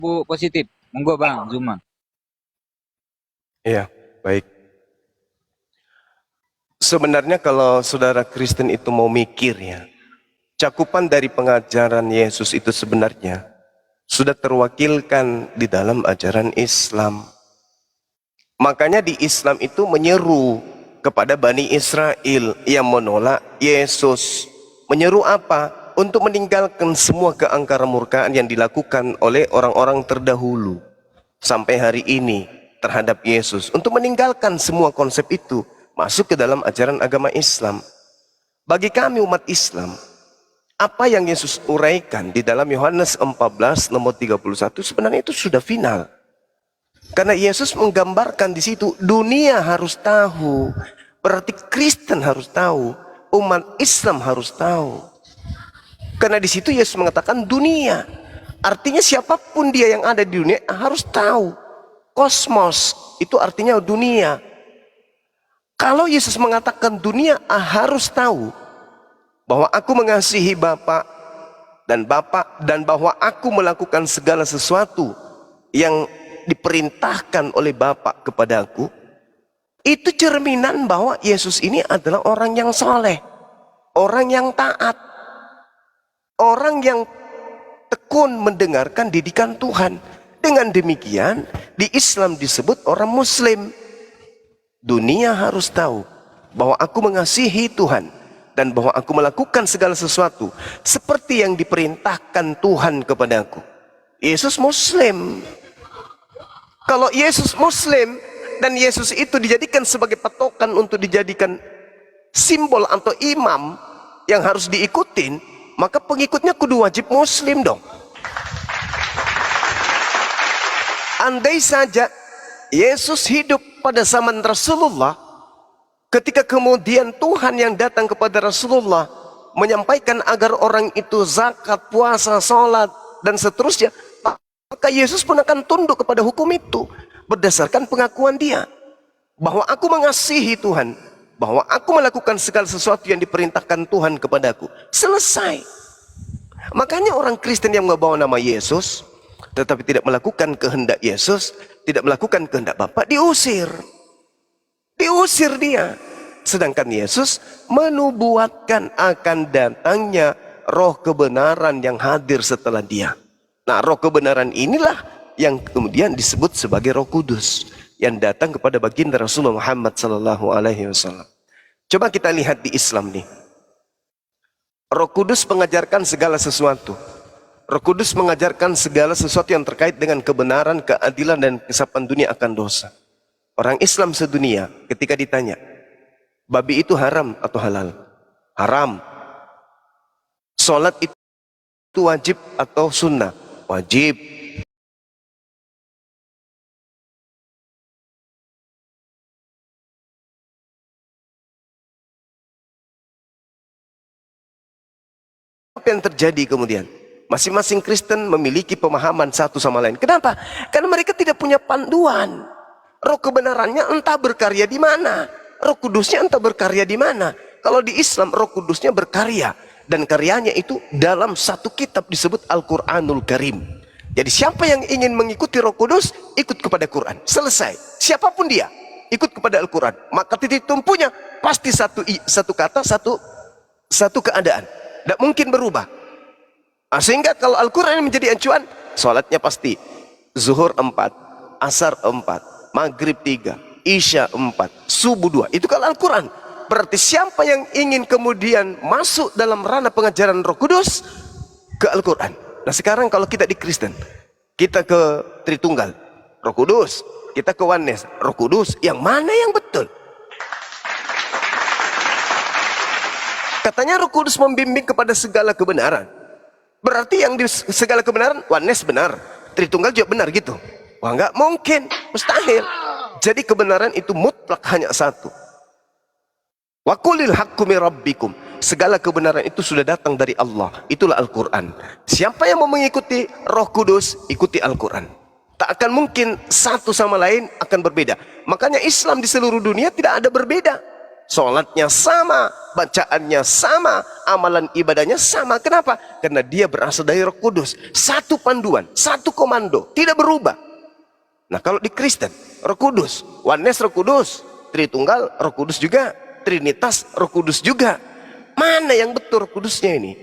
Bu positif. Monggo Bang, Zuma. Iya, baik. Sebenarnya kalau saudara Kristen itu mau mikir ya, cakupan dari pengajaran Yesus itu sebenarnya sudah terwakilkan di dalam ajaran Islam. Makanya di Islam itu menyeru kepada Bani Israel yang menolak Yesus. Menyeru apa? Untuk meninggalkan semua keangkara murkaan yang dilakukan oleh orang-orang terdahulu sampai hari ini terhadap Yesus. Untuk meninggalkan semua konsep itu masuk ke dalam ajaran agama Islam. Bagi kami umat Islam, apa yang Yesus uraikan di dalam Yohanes 14 nomor 31 sebenarnya itu sudah final. Karena Yesus menggambarkan di situ dunia harus tahu, berarti Kristen harus tahu, umat Islam harus tahu. Karena di situ Yesus mengatakan dunia, artinya siapapun dia yang ada di dunia harus tahu. Kosmos itu artinya dunia. Kalau Yesus mengatakan dunia harus tahu bahwa aku mengasihi Bapa dan bahwa aku melakukan segala sesuatu yang diperintahkan oleh Bapa kepada aku, itu cerminan bahwa Yesus ini adalah orang yang soleh, orang yang taat, orang yang tekun mendengarkan didikan Tuhan. Dengan demikian di Islam disebut orang Muslim. Dunia harus tahu bahwa aku mengasihi Tuhan dan bahwa aku melakukan segala sesuatu seperti yang diperintahkan Tuhan kepadaku. Yesus Muslim. Kalau Yesus Muslim dan Yesus itu dijadikan sebagai patokan untuk dijadikan simbol atau imam yang harus diikutin, maka pengikutnya kudu wajib Muslim dong. Andai saja Yesus hidup pada zaman Rasulullah, ketika kemudian Tuhan yang datang kepada Rasulullah menyampaikan agar orang itu zakat, puasa, sholat, dan seterusnya, maka Yesus pun akan tunduk kepada hukum itu berdasarkan pengakuan dia bahwa aku mengasihi Tuhan, bahwa aku melakukan segala sesuatu yang diperintahkan Tuhan kepadaku. Selesai. Makanya orang Kristen yang membawa nama Yesus tetapi tidak melakukan kehendak Yesus, tidak melakukan kehendak Bapa, diusir dia. Sedangkan Yesus menubuatkan akan datangnya roh kebenaran yang hadir setelah dia. Nah, roh kebenaran inilah yang kemudian disebut sebagai Roh Kudus yang datang kepada baginda Rasulullah Muhammad sallallahu alaihi wasallam. Coba kita lihat di Islam nih. Roh Kudus mengajarkan segala sesuatu. Roh Kudus mengajarkan segala sesuatu yang terkait dengan kebenaran, keadilan, dan kesapan dunia akan dosa. Orang Islam sedunia ketika ditanya, babi itu haram atau halal? Haram. Sholat itu wajib atau sunnah? Wajib. Apa yang terjadi kemudian? Masing-masing Kristen memiliki pemahaman satu sama lain. Kenapa? Karena mereka tidak punya panduan. Roh kebenarannya entah berkarya di mana. Roh Kudusnya entah berkarya di mana. Kalau di Islam Roh Kudusnya berkarya. Dan karyanya itu dalam satu kitab disebut Al-Quranul Karim. Jadi siapa yang ingin mengikuti Roh Kudus, ikut kepada Quran. Selesai. Siapapun dia, ikut kepada Al-Quran. Maka titik tumpunya pasti satu kata, satu keadaan. Tidak mungkin berubah. Sehingga kalau Al-Quran menjadi acuan, sholatnya pasti zuhur 4, asar 4, maghrib 3, isya 4, subuh 2. Itu kalau Al-Quran. Berarti siapa yang ingin kemudian masuk dalam ranah pengajaran Roh Kudus, ke Al-Quran. Nah sekarang kalau kita di Kristen, kita ke Tritunggal, Roh Kudus. Kita ke Oneness, Roh Kudus. Yang mana yang betul? Katanya Roh Kudus membimbing kepada segala kebenaran. Berarti yang di segala kebenaran Oneness benar, Tritunggal juga benar gitu? Wah, nggak mungkin, mustahil. Jadi kebenaran itu mutlak hanya satu. Wa qulil haqqu mir rabbikum. Segala kebenaran itu sudah datang dari Allah. Itulah Al-Quran. Siapa yang mau mengikuti Roh Kudus, ikuti Al-Quran. Tak akan mungkin satu sama lain akan berbeda. Makanya Islam di seluruh dunia tidak ada berbeda. sholatnya sama, bacaannya sama, amalan ibadahnya sama. Kenapa? Karena dia berasal dari Roh Kudus. Satu panduan, satu komando, tidak berubah. Nah kalau di Kristen, Roh Kudus, oneness Roh Kudus, Tritunggal Roh Kudus juga, Trinitas Roh Kudus juga. Mana yang betul Roh Kudusnya ini?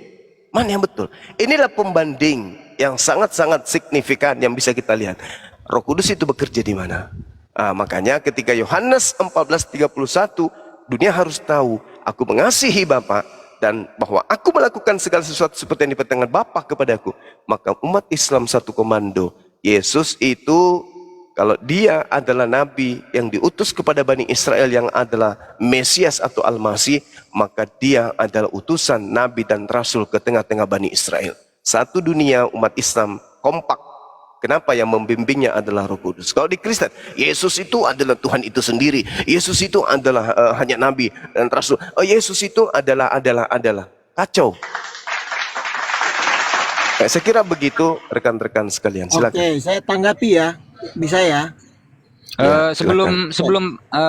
Mana yang betul? Inilah pembanding yang sangat-sangat signifikan yang bisa kita lihat. Roh Kudus itu bekerja di mana? Makanya ketika Yohanes 14:31, dunia harus tahu, aku mengasihi Bapa dan bahwa aku melakukan segala sesuatu seperti yang diperintahkan Bapa kepadaku. Maka umat Islam satu komando. Yesus itu kalau dia adalah nabi yang diutus kepada Bani Israel yang adalah Mesias atau Al-Masih, maka dia adalah utusan nabi dan rasul ke tengah-tengah Bani Israel. Satu dunia umat Islam kompak. Kenapa? Yang membimbingnya adalah Roh Kudus. Kalau di Kristen, Yesus itu adalah Tuhan itu sendiri. Yesus itu adalah hanya nabi dan rasul. Yesus itu adalah kacau. Saya kira begitu rekan-rekan sekalian. Silakan. Oke, saya tanggapi ya. Bisa ya? Sebelum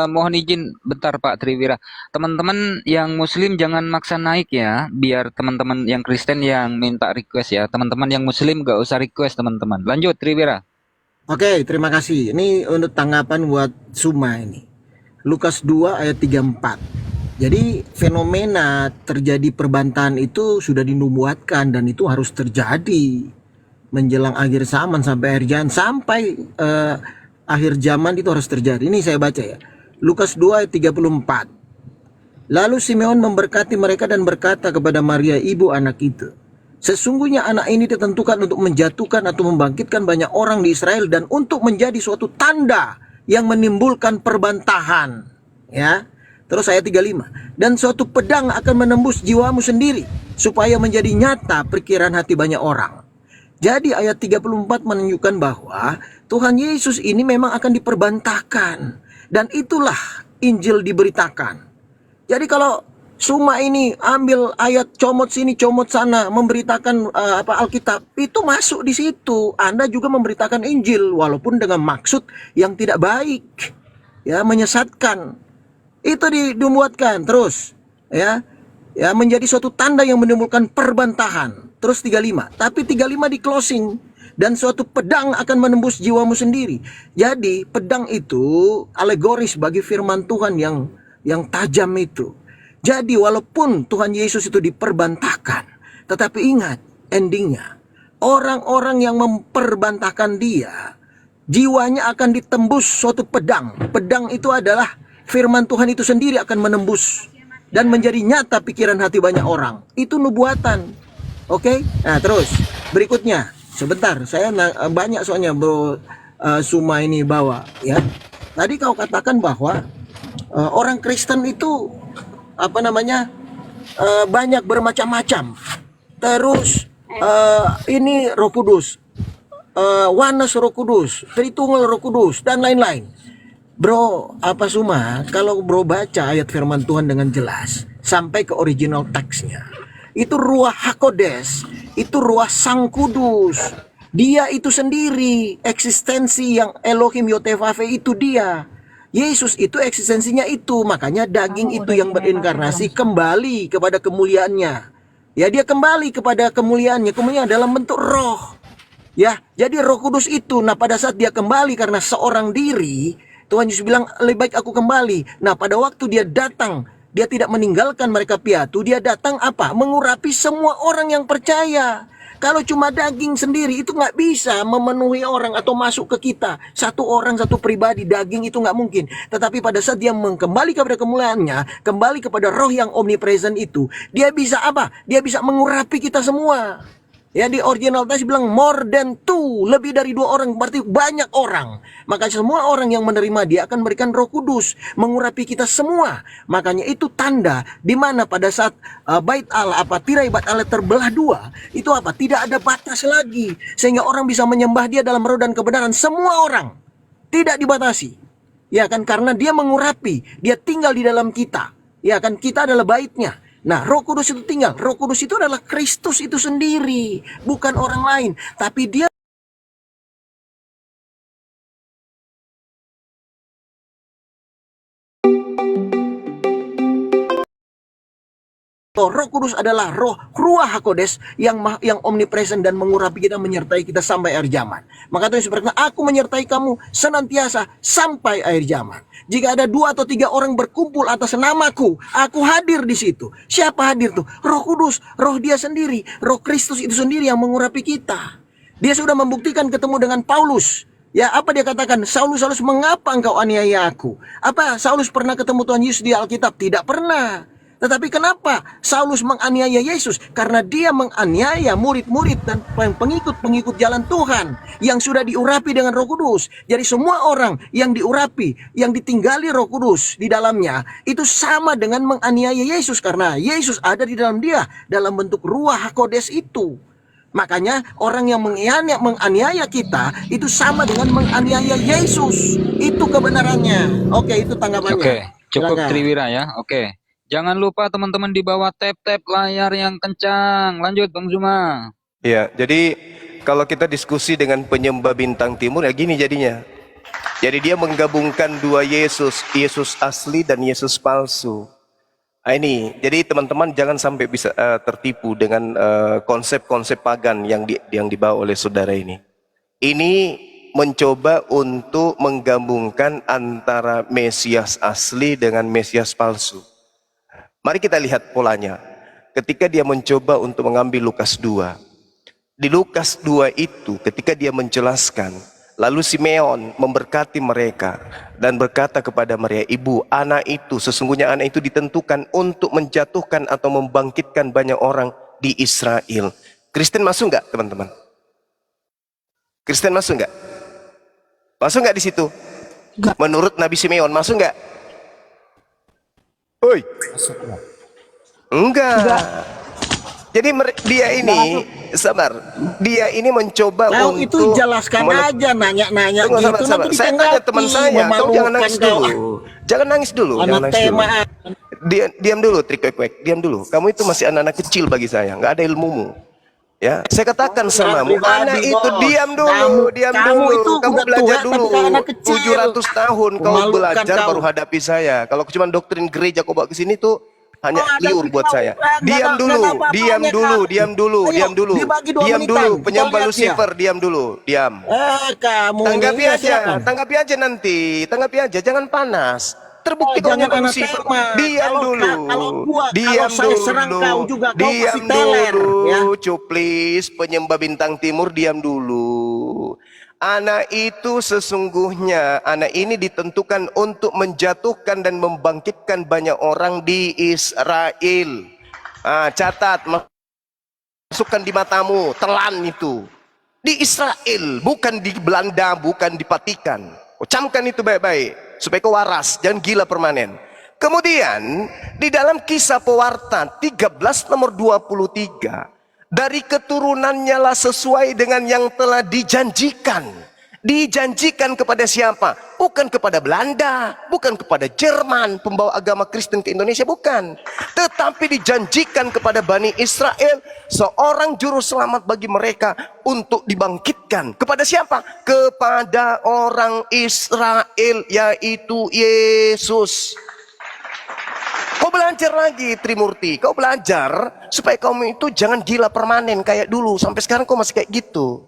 mohon izin bentar Pak Triwira, teman-teman yang Muslim jangan maksa naik ya, biar teman-teman yang Kristen yang minta request ya. Teman-teman yang Muslim gak usah request teman-teman. Lanjut Triwira. Oke, terima kasih. Ini untuk tanggapan buat Suma ini. Lukas 2 ayat 34. Jadi fenomena terjadi perbantahan itu sudah dinubuatkan dan itu harus terjadi menjelang akhir zaman sampai akhir zaman, sampai akhir zaman itu harus terjadi. Ini saya baca ya. Lukas 2 ayat 34. Lalu Simeon memberkati mereka dan berkata kepada Maria ibu anak itu, sesungguhnya anak ini ditentukan untuk menjatuhkan atau membangkitkan banyak orang di Israel dan untuk menjadi suatu tanda yang menimbulkan perbantahan. Ya. Terus ayat 35. Dan suatu pedang akan menembus jiwamu sendiri supaya menjadi nyata perkiraan hati banyak orang. Jadi ayat 34 menunjukkan bahwa Tuhan Yesus ini memang akan diperbantahkan. Dan itulah Injil diberitakan. Jadi kalau Suma ini ambil ayat comot sini comot sana memberitakan Alkitab, itu masuk di situ. Anda juga memberitakan Injil walaupun dengan maksud yang tidak baik, ya, menyesatkan. Itu dibuatkan terus, ya menjadi suatu tanda yang menimbulkan perbantahan. Terus 35, tapi 35 di closing. Dan suatu pedang akan menembus jiwamu sendiri. Jadi pedang itu alegoris bagi firman Tuhan yang tajam itu. Jadi walaupun Tuhan Yesus itu diperbantahkan, tetapi ingat endingnya, orang-orang yang memperbantahkan dia, jiwanya akan ditembus suatu pedang. Pedang itu adalah firman Tuhan itu sendiri akan menembus dan menjadi nyata pikiran hati banyak orang. Itu nubuatan. Oke, nah terus berikutnya, sebentar, saya banyak soalnya Bro Suma ini bawa ya. Tadi kau katakan bahwa orang Kristen itu banyak bermacam-macam. Terus ini Roh Kudus, oneness Roh Kudus, Tritunggal Roh Kudus dan lain-lain. Bro, Suma, kalau bro baca ayat firman Tuhan dengan jelas sampai ke original teksnya, itu Ruach HaKodes, itu Ruach Sang Kudus. Dia itu sendiri, eksistensi yang Elohim Yotevave itu dia. Yesus itu eksistensinya itu, makanya daging itu yang berinkarnasi kembali kepada kemuliaannya. Ya, dia kembali kepada kemuliaannya, kemuliaan dalam bentuk roh. Ya, jadi Roh Kudus itu, nah pada saat dia kembali karena seorang diri, Tuhan Yesus bilang, lebih baik aku kembali. Nah, pada waktu dia datang, dia tidak meninggalkan mereka piatu. Dia datang apa? Mengurapi semua orang yang percaya. Kalau cuma daging sendiri itu nggak bisa memenuhi orang atau masuk ke kita. Satu orang, satu pribadi, daging itu nggak mungkin. Tetapi pada saat dia kembali kepada kemuliaannya, kembali kepada roh yang omnipresent itu, dia bisa apa? Dia bisa mengurapi kita semua. Ya, di original teks bilang more than two, lebih dari 2 orang, berarti banyak orang. Maka semua orang yang menerima dia akan berikan Roh Kudus mengurapi kita semua. Makanya itu tanda di mana pada saat bait Allah tirai bait Allah terbelah 2, itu apa? Tidak ada batas lagi sehingga orang bisa menyembah dia dalam roh dan kebenaran, semua orang. Tidak dibatasi. Ya kan, karena dia mengurapi, dia tinggal di dalam kita. Ya kan, kita adalah baitnya. Nah, Roh Kudus itu tinggal. Roh Kudus itu adalah Kristus itu sendiri, bukan orang lain. Tapi dia Roh Kudus adalah roh Ruach HaKodes yang omnipresent dan mengurapi kita, menyertai kita sampai akhir zaman. Maka Tuhan berkata, aku menyertai kamu senantiasa sampai akhir zaman. Jika ada 2 atau 3 orang berkumpul atas namaku, aku hadir di situ. Siapa hadir tuh? Roh Kudus, roh dia sendiri, roh Kristus itu sendiri yang mengurapi kita. Dia sudah membuktikan ketemu dengan Paulus. Ya, apa dia katakan? Saulus, Saulus, mengapa engkau aniaya aku? Apa Saulus pernah ketemu Tuhan Yesus di Alkitab? Tidak pernah. Tetapi kenapa Saulus menganiaya Yesus? Karena dia menganiaya murid-murid dan pengikut-pengikut jalan Tuhan yang sudah diurapi dengan Roh Kudus. Jadi semua orang yang diurapi, yang ditinggali Roh Kudus di dalamnya, itu sama dengan menganiaya Yesus, karena Yesus ada di dalam dia dalam bentuk Ruach HaKodes itu. Makanya orang yang menganiaya kita itu sama dengan menganiaya Yesus. Itu kebenarannya. Oke, itu tanggapannya. Oke, cukup Silakan. Triwira ya. Oke. Jangan lupa teman-teman di bawah tap-tap layar yang kencang. Lanjut Bang Zuma. Ya, jadi kalau kita diskusi dengan penyembah bintang timur ya gini jadinya. Jadi dia menggabungkan 2 Yesus, Yesus asli dan Yesus palsu. Nah, ini, jadi teman-teman jangan sampai bisa tertipu dengan konsep-konsep pagan yang dibawa oleh saudara ini. Ini mencoba untuk menggabungkan antara Mesias asli dengan Mesias palsu. Mari kita lihat polanya. Ketika dia mencoba untuk mengambil Lukas 2. Di Lukas 2 itu ketika dia menjelaskan, lalu Simeon memberkati mereka dan berkata kepada Maria, "Ibu, sesungguhnya anak itu ditentukan untuk menjatuhkan atau membangkitkan banyak orang di Israel." Kristen masuk nggak, teman-teman? Kristen masuk nggak? Masuk nggak di situ? Menurut Nabi Simeon masuk nggak? Oi. Enggak. Jadi dia ini sabar. Dia ini mencoba Kau untuk itu jelaskan aja, nanya-nanya Tunggu, gitu. sabar. Nanti Saya tanya teman saya, kau jangan nangis kau. dulu. Jangan nangis dulu, jangan Anak nangis dulu. tema. Diam dulu, Trikwek, diam dulu. Kamu itu masih anak-anak kecil bagi saya, nggak ada ilmumu. Ya, saya katakan samamu, anak itu diam dulu, kamu itu kamu udah belajar tua, dulu. tapi kau anak kecil. 700 tahun kau Memalukan belajar kau. baru hadapi saya. Kalau cuma doktrin gereja kau bawa ke sini tuh hanya liur buat saya. Nggak Diam ada dulu, apa-apanya, diam Kak. dulu, diam dulu, Ayo, diam dulu. dibagi 2 Diam menitan. dulu, Kita penyembah lihat Lucifer, diam dulu, diam. Kamu Tanggapi ini, aja, silakan. tanggapi aja nanti, tanggapi aja, jangan panas. Terbukti kau Jangan nyembah anak Lucifer. tema. Diam dulu, Kalau saya serang kau juga, kau pasti teler, ya. Cuplis, penyembah bintang timur, diam dulu. Anak itu sesungguhnya, anak ini ditentukan untuk menjatuhkan dan membangkitkan banyak orang di Israel. Catat, masukkan di matamu, telan itu. Di Israel, bukan di Belanda, bukan di Vatikan. Camkan itu baik-baik, supaya kau waras, jangan gila permanen. Kemudian, di dalam Kisah Pewarta 13 nomor 23, dari keturunannya lah sesuai dengan yang telah dijanjikan. Dijanjikan kepada siapa? Bukan kepada Belanda, bukan kepada Jerman, pembawa agama Kristen ke Indonesia, bukan. Tetapi dijanjikan kepada Bani Israel, seorang juru selamat bagi mereka untuk dibangkitkan. Kepada siapa? Kepada orang Israel, yaitu Yesus. Kau belajar lagi, Trimurti. Kau belajar supaya kamu itu jangan gila permanen kayak dulu. Sampai sekarang kau masih kayak gitu.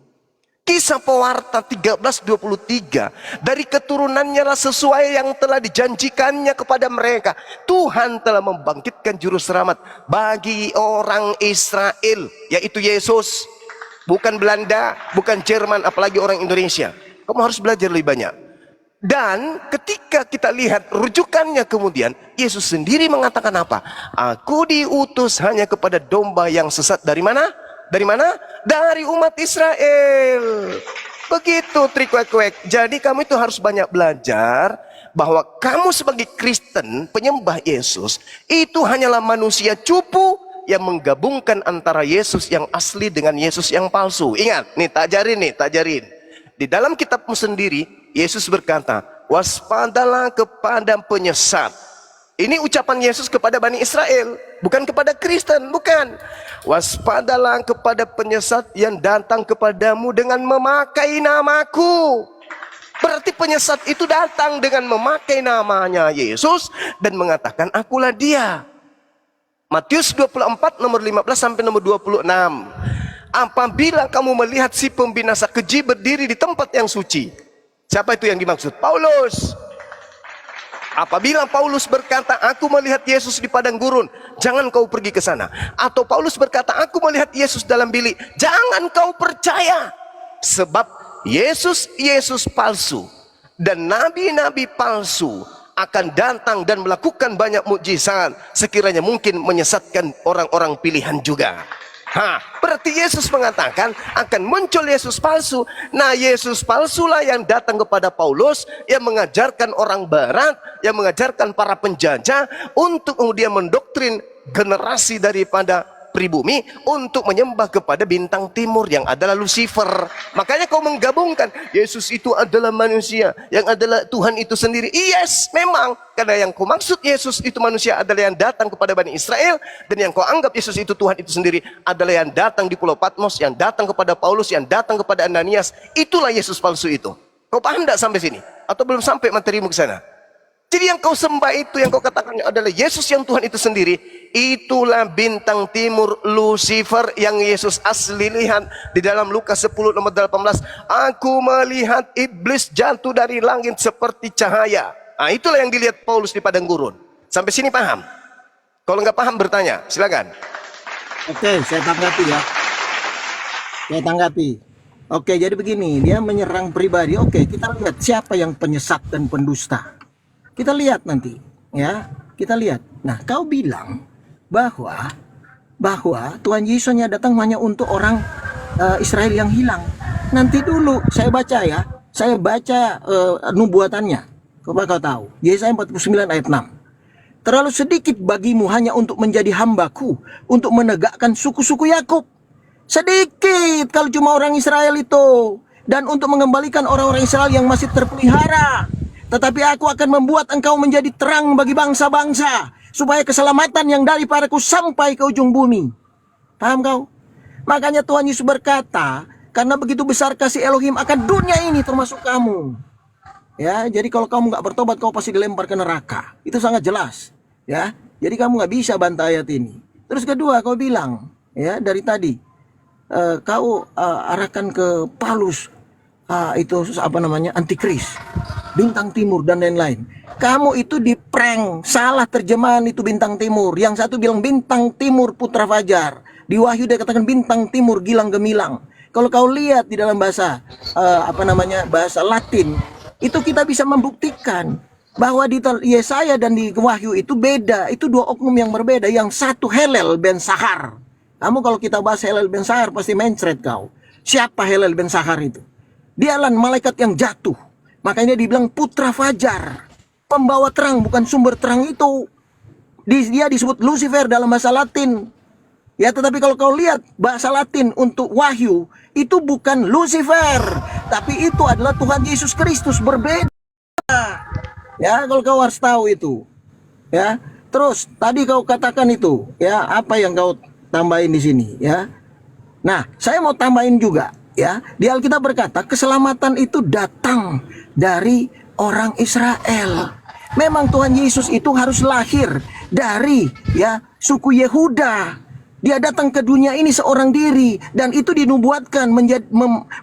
Kisah Pewarta 13:23, dari keturunannya lah sesuai yang telah dijanjikannya kepada mereka. Tuhan telah membangkitkan juru selamat bagi orang Israel, yaitu Yesus. Bukan Belanda, bukan Jerman, apalagi orang Indonesia. Kamu harus belajar lebih banyak. Dan ketika kita lihat rujukannya kemudian, Yesus sendiri mengatakan apa? Aku diutus hanya kepada domba yang sesat. Dari mana? Dari mana? Dari umat Israel. Begitu trik-wek-wek. Jadi kamu itu harus banyak belajar bahwa kamu sebagai Kristen, penyembah Yesus, itu hanyalah manusia cupu yang menggabungkan antara Yesus yang asli dengan Yesus yang palsu. Ingat, nih tak ajarin. Di dalam kitabmu sendiri, Yesus berkata, waspadalah kepada penyesat. Ini ucapan Yesus kepada Bani Israel, bukan kepada Kristen, bukan. Waspadalah kepada penyesat yang datang kepadamu dengan memakai namaku. Berarti penyesat itu datang dengan memakai namanya Yesus dan mengatakan akulah dia. Matius 24 nomor 15 sampai nomor 26. Apabila kamu melihat si pembinasa keji berdiri di tempat yang suci. Siapa itu yang dimaksud? Paulus. Apabila Paulus berkata, aku melihat Yesus di padang gurun, jangan kau pergi ke sana. Atau Paulus berkata, aku melihat Yesus dalam bilik, jangan kau percaya. Sebab Yesus palsu dan nabi-nabi palsu akan datang dan melakukan banyak mukjizat, sekiranya mungkin menyesatkan orang-orang pilihan juga. Berarti Yesus mengatakan akan muncul Yesus palsu. Nah, Yesus palsulah yang datang kepada Paulus, yang mengajarkan orang barat, yang mengajarkan para penjajah untuk kemudian mendoktrin generasi daripada pribumi untuk menyembah kepada bintang timur yang adalah Lucifer. Makanya kau menggabungkan Yesus itu adalah manusia, yang adalah Tuhan itu sendiri. Yes, memang, karena yang kau maksud Yesus itu manusia adalah yang datang kepada Bani Israel, dan yang kau anggap Yesus itu Tuhan itu sendiri adalah yang datang di Pulau Patmos, yang datang kepada Paulus, yang datang kepada Ananias. Itulah Yesus palsu itu. Kau paham tidak sampai sini? Atau belum sampai materimu ke sana? Jadi yang kau sembah itu, yang kau katakan adalah Yesus yang Tuhan itu sendiri, itulah bintang timur Lucifer yang Yesus asli lihat di dalam Lukas 10 nomor 18. Aku melihat iblis jatuh dari langit seperti cahaya. Nah, itulah yang dilihat Paulus di padang gurun. Sampai sini paham? Kalau nggak paham bertanya, silakan. Oke, saya tanggapi ya. Saya tanggapi. Oke, jadi begini, dia menyerang pribadi. Oke, kita lihat siapa yang penyesat dan pendusta. Kita lihat nanti, ya. Kita lihat. Nah, kau bilang bahwa Tuhan Yesus hanya datang hanya untuk orang Israel yang hilang. Nanti dulu saya baca ya. Saya baca nubuatannya. Coba kau tahu. Yesaya 49 ayat 6. Terlalu sedikit bagimu hanya untuk menjadi hambaku, untuk menegakkan suku-suku Yakub. Sedikit kalau cuma orang Israel itu, dan untuk mengembalikan orang-orang Israel yang masih terpelihara. Tetapi aku akan membuat engkau menjadi terang bagi bangsa-bangsa, supaya keselamatan yang daripadaku sampai ke ujung bumi. Paham kau? Makanya Tuhan Yesus berkata, karena begitu besar kasih Elohim akan dunia ini termasuk kamu. Ya, jadi kalau kamu nggak bertobat, kau pasti dilempar ke neraka. Itu sangat jelas. Ya, jadi kamu nggak bisa bantah ayat ini. Terus kedua, kau bilang, ya dari tadi, kau arahkan ke Paulus, itu apa namanya, antikris, bintang timur dan lain-lain. Kamu itu diprank, salah terjemahan itu bintang timur. Yang satu bilang bintang timur putra fajar. Di Wahyu dia katakan bintang timur gilang gemilang. Kalau kau lihat di dalam bahasa bahasa Latin, itu kita bisa membuktikan bahwa di Yesaya dan di Wahyu itu beda. Itu dua oknum yang berbeda. Yang satu Helel ben Sahar. Kamu kalau kita bahas Helel ben Sahar pasti mencret kau. Siapa Helel ben Sahar itu? Dialah malaikat yang jatuh. Makanya dibilang putra fajar, pembawa terang, bukan sumber terang itu. Dia disebut Lucifer dalam bahasa Latin. Ya, tetapi kalau kau lihat bahasa Latin untuk Wahyu, itu bukan Lucifer, tapi itu adalah Tuhan Yesus Kristus, berbeda. Ya, kalau kau harus tahu itu. Ya, terus tadi kau katakan itu, ya, apa yang kau tambahin di sini, ya. Nah, saya mau tambahin juga. Ya, di Alkitab berkata keselamatan itu datang dari orang Israel. Memang Tuhan Yesus itu harus lahir dari suku Yehuda. Dia datang ke dunia ini seorang diri, dan itu dinubuatkan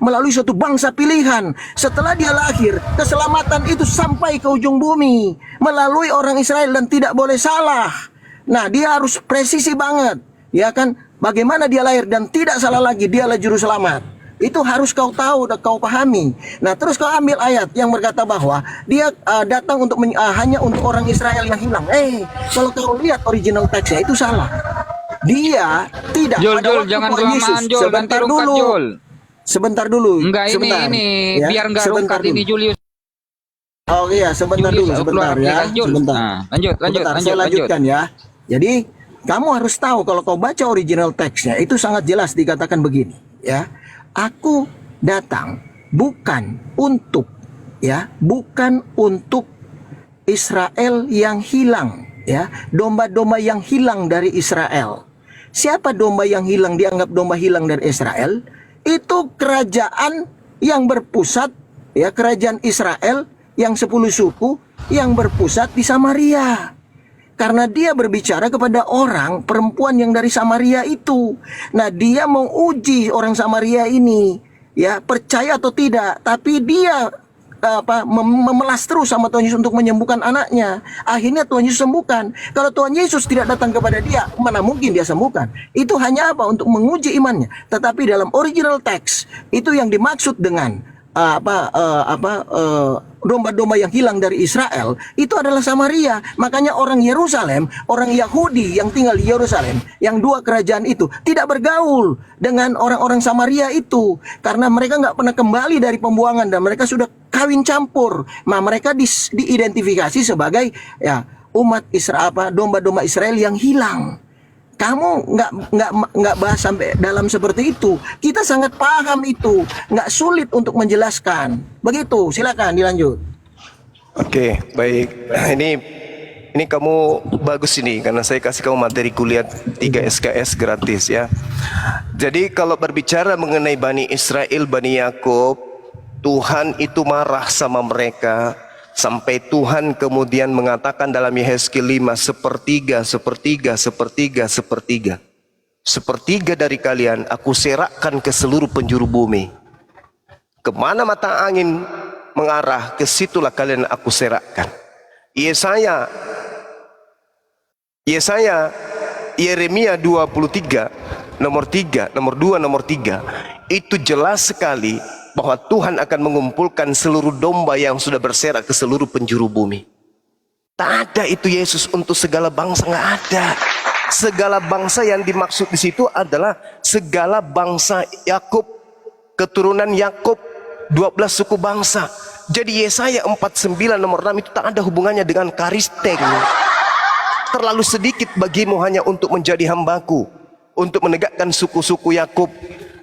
melalui suatu bangsa pilihan. Setelah dia lahir, keselamatan itu sampai ke ujung bumi melalui orang Israel dan tidak boleh salah. Nah, dia harus presisi banget, ya kan? Bagaimana dia lahir dan tidak salah lagi, dialah juru selamat. Itu harus kau tahu dan kau pahami. Nah, terus kau ambil ayat yang berkata bahwa dia datang untuk hanya untuk orang Israel yang hilang. Kalau kau lihat original teksnya itu salah. Dia tidak. Jul, jangan kelamaan, Jul. Sebentar nanti dulu. Jul. Sebentar dulu. Enggak, sebentar. ini Ya, biar enggak rungkat ini Julius. Oh iya, sebentar Julius, dulu, sebentar ya. Sebentar. Nah, lanjut. Saya lanjutkan ya. Jadi, kamu harus tahu kalau kau baca original teksnya itu sangat jelas dikatakan begini, ya. Aku datang bukan untuk Israel yang hilang, ya, domba-domba yang hilang dari Israel. Siapa domba yang hilang dianggap domba hilang dari Israel? Itu kerajaan yang berpusat, ya, kerajaan Israel yang 10 suku yang berpusat di Samaria. Karena dia berbicara kepada orang perempuan yang dari Samaria itu. Nah, dia mau uji orang Samaria ini, ya, percaya atau tidak. Tapi dia memelas terus sama Tuhan Yesus untuk menyembuhkan anaknya. Akhirnya Tuhan Yesus sembuhkan. Kalau Tuhan Yesus tidak datang kepada dia, mana mungkin dia sembuhkan? Itu hanya apa? Untuk menguji imannya. Tetapi dalam original text itu yang dimaksud dengan domba-domba yang hilang dari Israel itu adalah Samaria. Makanya orang Yerusalem, orang Yahudi yang tinggal di Yerusalem, yang dua kerajaan itu tidak bergaul dengan orang-orang Samaria itu, karena mereka nggak pernah kembali dari pembuangan dan mereka sudah kawin campur. Nah, mereka diidentifikasi sebagai ya umat Israel, domba-domba Israel yang hilang. Kamu nggak bahas sampai dalam seperti itu. Kita sangat paham itu, nggak sulit untuk menjelaskan. Begitu, silakan dilanjut. Oke, baik. Ini kamu bagus ini karena saya kasih kamu materi kuliah 3 SKS gratis ya. Jadi kalau berbicara mengenai Bani Israel, Bani Yakub, Tuhan itu marah sama mereka. Sampai Tuhan kemudian mengatakan dalam Yehezkiel 5, sepertiga dari kalian aku serakkan ke seluruh penjuru bumi. Kemana mata angin mengarah, ke situlah kalian aku serakkan. Yeremia 23, nomor 2, nomor 3, itu jelas sekali bahwa Tuhan akan mengumpulkan seluruh domba yang sudah berserak ke seluruh penjuru bumi. Tak ada itu Yesus untuk segala bangsa, nggak ada. Segala bangsa yang dimaksud di situ adalah segala bangsa Yakub, keturunan Yakub, 12 suku bangsa. Jadi Yesaya 49 nomor 6 itu tak ada hubungannya dengan Karisteng. Terlalu sedikit bagimu hanya untuk menjadi hambaku, untuk menegakkan suku-suku Yakub,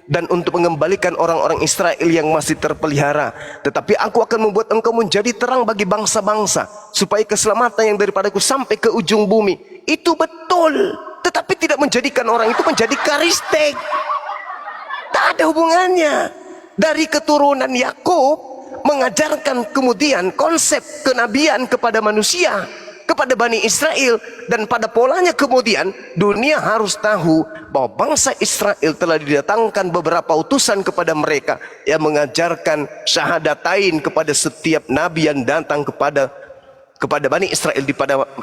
dan untuk mengembalikan orang-orang Israel yang masih terpelihara. Tetapi aku akan membuat engkau menjadi terang bagi bangsa-bangsa, supaya keselamatan yang daripadaku sampai ke ujung bumi. Itu betul, tetapi tidak menjadikan orang itu menjadi Karisteng. Tak ada hubungannya. Dari keturunan Yakub mengajarkan kemudian konsep kenabian kepada manusia, kepada Bani Israel, dan pada polanya kemudian dunia harus tahu bahwa bangsa Israel telah didatangkan beberapa utusan kepada mereka yang mengajarkan syahadatain kepada setiap nabi yang datang kepada Bani Israel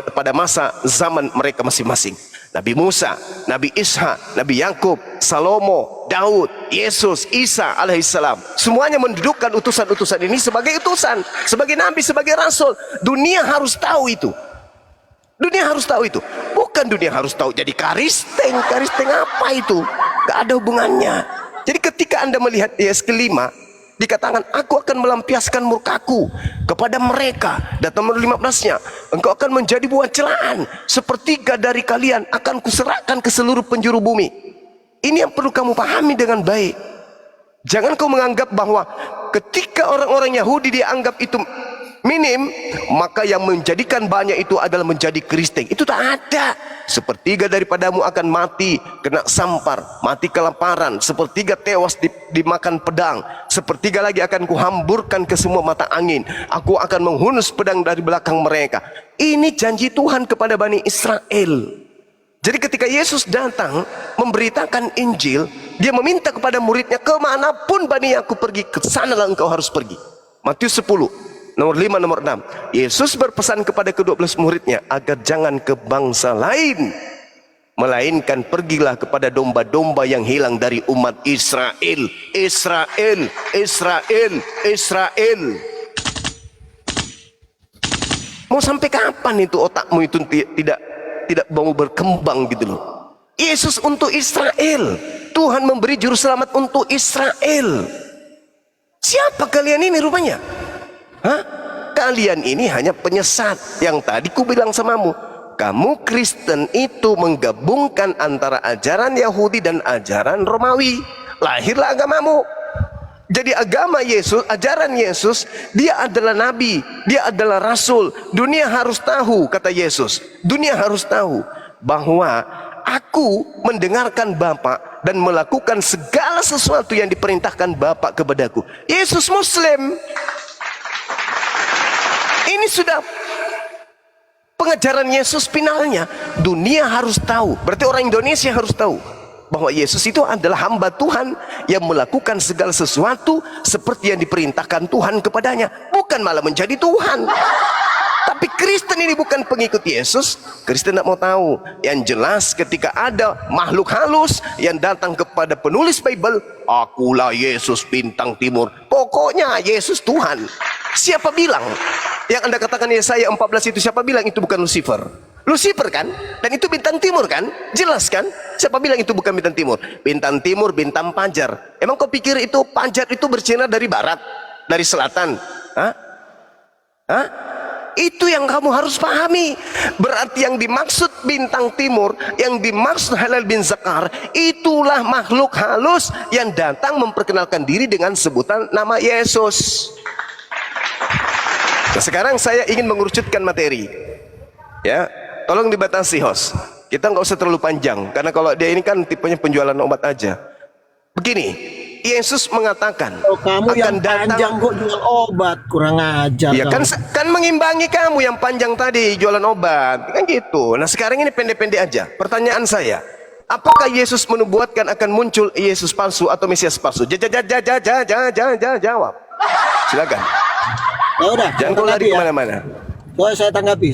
pada masa zaman mereka masing-masing. Nabi Musa, Nabi Ishak, Nabi Yakub, Salomo, Daud, Yesus, Isa alaihissalam, semuanya mendudukkan utusan-utusan ini sebagai utusan, sebagai nabi, sebagai rasul. Dunia harus tahu itu. Dunia harus tahu itu. Bukan dunia harus tahu jadi Karisteng. Karisteng apa itu? Gak ada hubungannya. Jadi ketika Anda melihat Yehezkiel 5, dikatakan aku akan melampiaskan murkaku kepada mereka. Dan nomor 15-nya, engkau akan menjadi buah celaan, sepertiga dari kalian akan kuserahkan ke seluruh penjuru bumi. Ini yang perlu kamu pahami dengan baik. Jangan kau menganggap bahwa ketika orang-orang Yahudi dianggap itu minim, maka yang menjadikan banyak itu adalah menjadi Kristen. Itu tak ada. Sepertiga daripadamu akan mati kena sampar, mati kelaparan, sepertiga tewas dimakan pedang, sepertiga lagi akan kuhamburkan ke semua mata angin. Aku akan menghunus pedang dari belakang mereka. Ini janji Tuhan kepada Bani Israel. Jadi ketika Yesus datang memberitakan Injil, dia meminta kepada muridnya, kemanapun Bani Yakub pergi, ke sanalah engkau harus pergi. Matius 10 nomor 5, nomor 6. Yesus berpesan kepada ke-12 muridnya agar jangan ke bangsa lain, melainkan pergilah kepada domba-domba yang hilang dari umat Israel. Israel, Israel, Israel. Mau sampai kapan itu otakmu itu tidak mau berkembang gitu loh. Yesus untuk Israel. Tuhan memberi juru selamat untuk Israel. Siapa kalian ini rupanya? Hah? Kalian ini hanya penyesat. Yang tadi ku bilang samamu, kamu Kristen itu menggabungkan antara ajaran Yahudi dan ajaran Romawi. Lahirlah agamamu. Jadi agama Yesus, ajaran Yesus, dia adalah nabi, dia adalah rasul. Dunia harus tahu, kata Yesus. Dunia harus tahu bahwa aku mendengarkan Bapa dan melakukan segala sesuatu yang diperintahkan Bapa kepadaku. Yesus Muslim. Ini sudah pengajaran Yesus finalnya dunia harus tahu, berarti orang Indonesia harus tahu bahwa Yesus itu adalah hamba Tuhan yang melakukan segala sesuatu seperti yang diperintahkan Tuhan kepadanya, bukan malah menjadi Tuhan. Tapi Kristen ini bukan pengikut Yesus. Kristen tidak mau tahu. Yang jelas ketika ada makhluk halus yang datang kepada penulis Bible, akulah Yesus bintang timur, pokoknya Yesus Tuhan. Siapa bilang? Yang Anda katakan Yesaya 14 itu, siapa bilang itu bukan Lucifer? Lucifer kan? Dan itu bintang timur kan? Jelas kan? Siapa bilang itu bukan bintang timur? Bintang timur, bintang panjar. Emang kau pikir itu panjar itu bersinar dari barat? Dari selatan? Hah? Hah? Itu yang kamu harus pahami. Berarti yang dimaksud bintang timur, yang dimaksud Halal bin Zakar, itulah makhluk halus yang datang memperkenalkan diri dengan sebutan nama Yesus. Nah, sekarang saya ingin mengerucutkan materi. Ya, tolong dibatasi host. Kita nggak usah terlalu panjang, karena kalau dia ini kan tipenya penjualan obat aja. Begini, Yesus mengatakan, Oh, kamu yang panjang kok jual obat, kurang ajar. Ya kan, kan mengimbangi kamu yang panjang tadi jualan obat, kan gitu. Nah sekarang ini pendek-pendek aja. Pertanyaan saya, apakah Yesus menubuatkan akan muncul Yesus palsu atau Mesias palsu? Jawab. Silakan. Ya udah, Jangan kau lari kemana-mana. Oh, saya tanggapi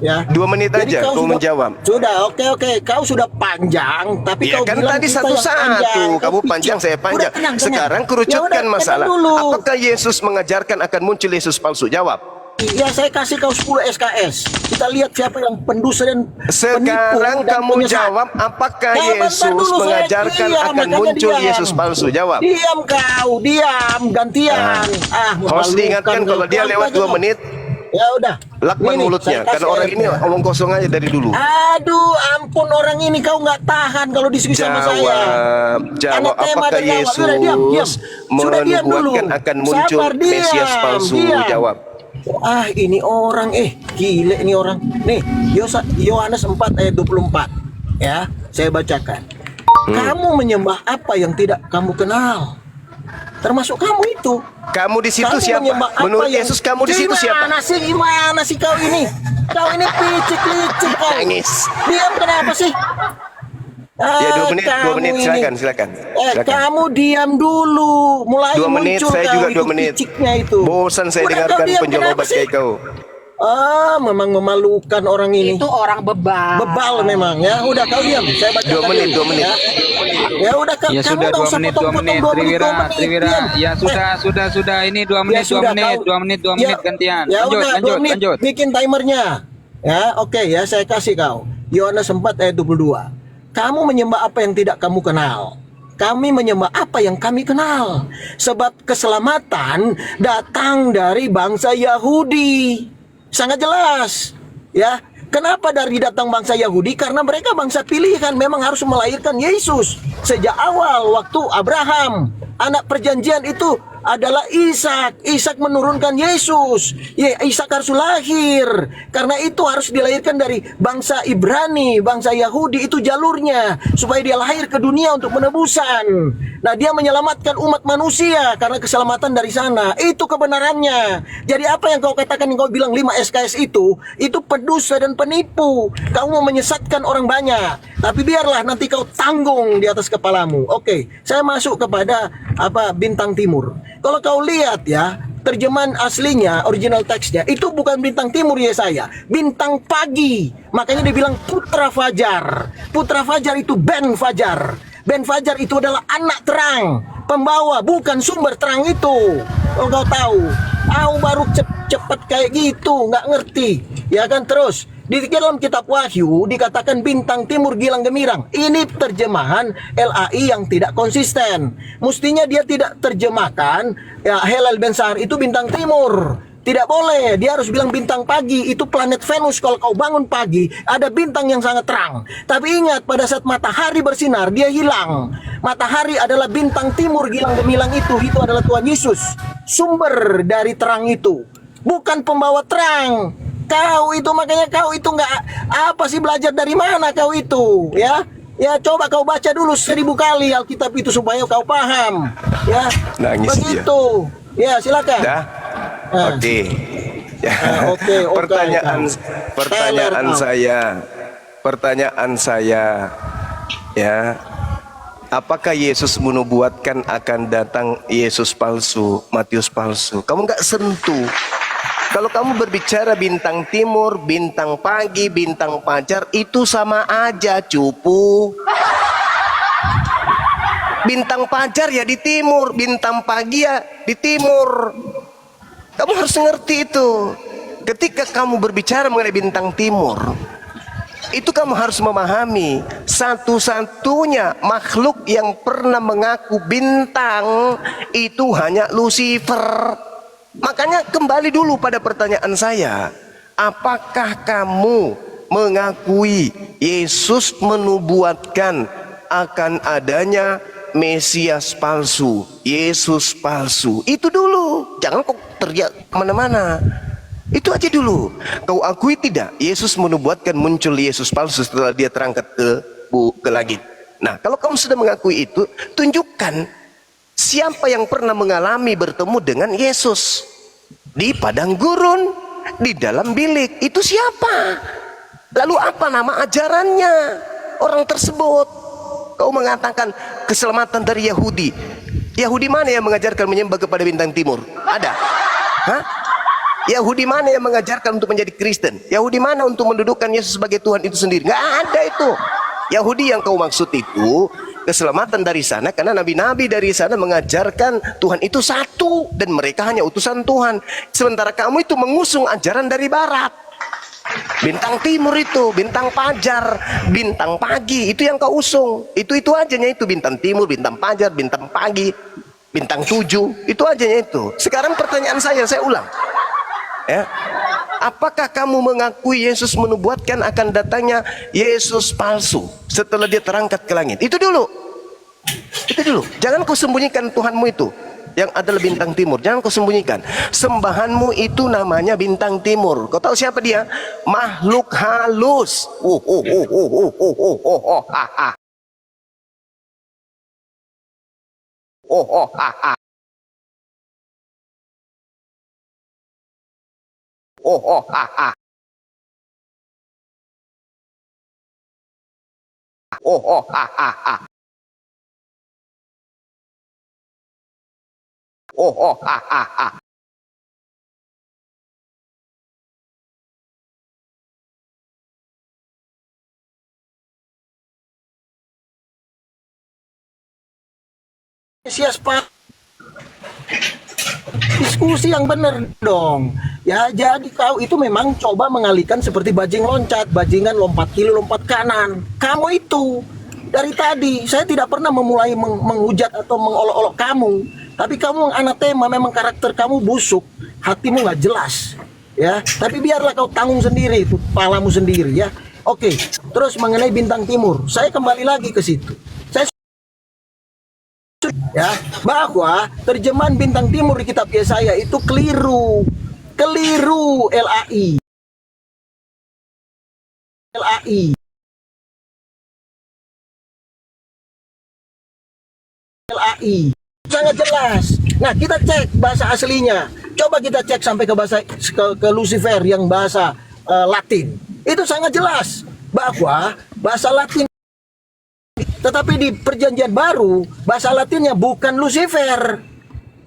ya. 2 menit Jadi aja kau menjawab. Sudah, oke. Kau sudah panjang, tapi Ya kau kan bilang tadi kita yang satu-satu, panjang. kamu panjang saya panjang. Udah, tenang. Sekarang Ya kerucutkan udah, masalah. tenang dulu. Apakah Yesus mengajarkan akan muncul Yesus palsu? Jawab. Ya, saya kasih kau 10 SKS. Kita lihat siapa yang pendusta dan Sekarang penipu dan kamu penyesat. jawab, apakah Nah, bentar Yesus dulu, saya mengajarkan diam, akan makanya muncul diam. Yesus palsu? Jawab. Diam kau, gantian. Host diingatkan kalau dia lewat 2 menit, Ya udah. lakban Ini, mulutnya, saya kasih karena orang ini airnya. omong kosong aja dari dulu. Aduh, ampun, orang ini kau nggak tahan kalau diskusi sama saya. Jawab, Anak tema apakah dari awal. Yesus Sudah, diam. Sudah, diam dulu. menubuatkan akan muncul Sabar, diam, Mesias palsu? diam. Jawab. Ini orang, gile ini orang. Nih, Yohanes 4 ayat 24. Ya, saya bacakan. Kamu menyembah apa yang tidak kamu kenal? Termasuk kamu itu. Kamu di situ Kamu siapa? menyembah apa Menurut yang- Yesus kamu di situ siapa? Gimana sih kau ini? Kau ini picik-licik kau. Nangis. Diam kenapa sih? Ya 2 menit, 2 kamu menit, ini. silakan. Silakan. Kamu diam dulu. Mulai 2 menit, muncul saya kau juga itu 2 menit. piciknya itu. Bosan saya Udah, dengarkan kau diam, penjual kenapa obat sih? kayak kau. Memang memalukan orang ini. Itu orang bebal. Bebal memang ya. Udah kau diam. Saya baca 2 menit, 2 menit. Ya udah kau. Ya kamu sudah nggak 2 usah menit, 2 potong-potong, menit, 2 menit, Triwira, 2 menit. Triwira. Diam. Ya sudah, ini 2 menit, 2 sudah, menit, kau- 2 menit, 2 menit gantian. Ya Lanjut, udah, 2 lanjut, menit. lanjut. Bikin timernya. Ya, oke ya, saya kasih kau. Yohanes 4 ayat 22. Kamu menyembah apa yang tidak kamu kenal. Kami menyembah apa yang kami kenal. Sebab keselamatan datang dari bangsa Yahudi. Sangat jelas. Ya, kenapa dari datang bangsa Yahudi? Karena mereka bangsa pilihan, memang harus melahirkan Yesus. Sejak awal waktu Abraham, anak perjanjian itu adalah Ishak. Ishak menurunkan Yesus. Ishak harus lahir. Karena itu harus dilahirkan dari bangsa Ibrani, bangsa Yahudi, itu jalurnya supaya dia lahir ke dunia untuk penebusan. Nah, dia menyelamatkan umat manusia karena keselamatan dari sana. Itu kebenarannya. Jadi apa yang kau katakan, yang kau bilang 5 SKS itu pendusta dan penipu. Kau mau menyesatkan orang banyak. Tapi biarlah nanti kau tanggung di atas kepalamu. Oke, saya masuk kepada bintang timur. Kalau kau lihat ya, terjemahan aslinya, original teksnya, itu bukan bintang timur Yesaya, bintang pagi. Makanya dia bilang putra fajar. Putra fajar itu Ben Fajar. Ben Fajar itu adalah anak terang, pembawa, bukan sumber terang itu. Kalau kau tahu, kau baru cepet kayak gitu, nggak ngerti. Ya kan, terus di dalam kitab Wahyu dikatakan bintang timur gilang gemirang. Ini terjemahan LAI yang tidak konsisten. Mestinya dia tidak terjemahkan ya Helal Ben Sahar itu bintang timur. Tidak boleh, dia harus bilang bintang pagi. Itu planet Venus. Kalau kau bangun pagi, ada bintang yang sangat terang. Tapi ingat, pada saat matahari bersinar, dia hilang. Matahari adalah bintang timur gilang gemilang itu adalah Tuhan Yesus, sumber dari terang itu, bukan pembawa terang. Kau itu, makanya kau itu nggak apa sih, belajar dari mana kau itu, ya? Ya, coba kau baca dulu 1000 kali Alkitab itu supaya kau paham, ya. Nangis dia. Begitu. Ya, silakan. Dah? Nah. Oke. Oke, oke. Pertanyaan pertanyaan Taylor, saya, pertanyaan saya, ya, apakah Yesus menubuatkan akan datang Yesus palsu, Matius palsu? Kamu nggak sentuh. Kalau kamu berbicara bintang timur, bintang pagi, bintang fajar, itu sama aja, cupu. Bintang fajar ya di timur, bintang pagi ya di timur. Kamu harus ngerti itu. Ketika kamu berbicara mengenai bintang timur, itu kamu harus memahami satu-satunya makhluk yang pernah mengaku bintang itu hanya Lucifer. Makanya kembali dulu pada pertanyaan saya, apakah kamu mengakui Yesus menubuatkan akan adanya Mesias palsu, Yesus palsu? Itu dulu, jangan kok teriak kemana-mana. Itu aja dulu. Kau akui tidak Yesus menubuatkan muncul Yesus palsu setelah dia terangkat ke langit? Nah, kalau kamu sudah mengakui itu, tunjukkan siapa yang pernah mengalami bertemu dengan Yesus di padang gurun, di dalam bilik. Itu siapa? Lalu apa nama ajarannya orang tersebut? Kau mengatakan keselamatan dari Yahudi. Yahudi mana yang mengajarkan menyembah kepada bintang timur? Ada? Hah? Yahudi mana yang mengajarkan untuk menjadi Kristen? Yahudi mana untuk mendudukkan Yesus sebagai Tuhan itu sendiri? Nggak ada itu. Yahudi yang kau maksud itu keselamatan dari sana karena nabi-nabi dari sana mengajarkan Tuhan itu satu dan mereka hanya utusan Tuhan. Sementara kamu itu mengusung ajaran dari barat. Bintang timur itu, bintang fajar, bintang pagi, itu yang kau usung. Itu ajanya itu, bintang timur, bintang fajar, bintang pagi, bintang 7, itu ajanya itu. Sekarang pertanyaan saya ulang. Ya. Apakah kamu mengakui Yesus menubuatkan akan datangnya Yesus palsu setelah dia terangkat ke langit? Itu dulu. Itu dulu. Jangan kau sembunyikan Tuhanmu itu yang adalah bintang timur. Jangan kau sembunyikan. Sembahanmu itu namanya bintang timur. Kau tahu siapa dia? Makhluk halus. Mesias palsu. Diskusi yang benar dong. Ya, jadi kau itu memang coba mengalihkan seperti bajing loncat, bajingan lompat kiri, lompat kanan. Kamu itu dari tadi saya tidak pernah memulai menghujat atau mengolok-olok kamu, tapi kamu anatema, memang karakter kamu busuk, hatimu nggak jelas. Ya, tapi biarlah kau tanggung sendiri itu palamu sendiri ya. Oke, terus mengenai bintang timur, saya kembali lagi ke situ. Saya ya bahwa terjemahan bintang timur di kitab Yesaya itu keliru LAI sangat jelas. Nah, kita cek bahasa aslinya, coba kita cek sampai ke bahasa ke Lucifer yang bahasa Latin, itu sangat jelas bahwa bahasa Latin. Tetapi di perjanjian baru bahasa Latinnya bukan Lucifer,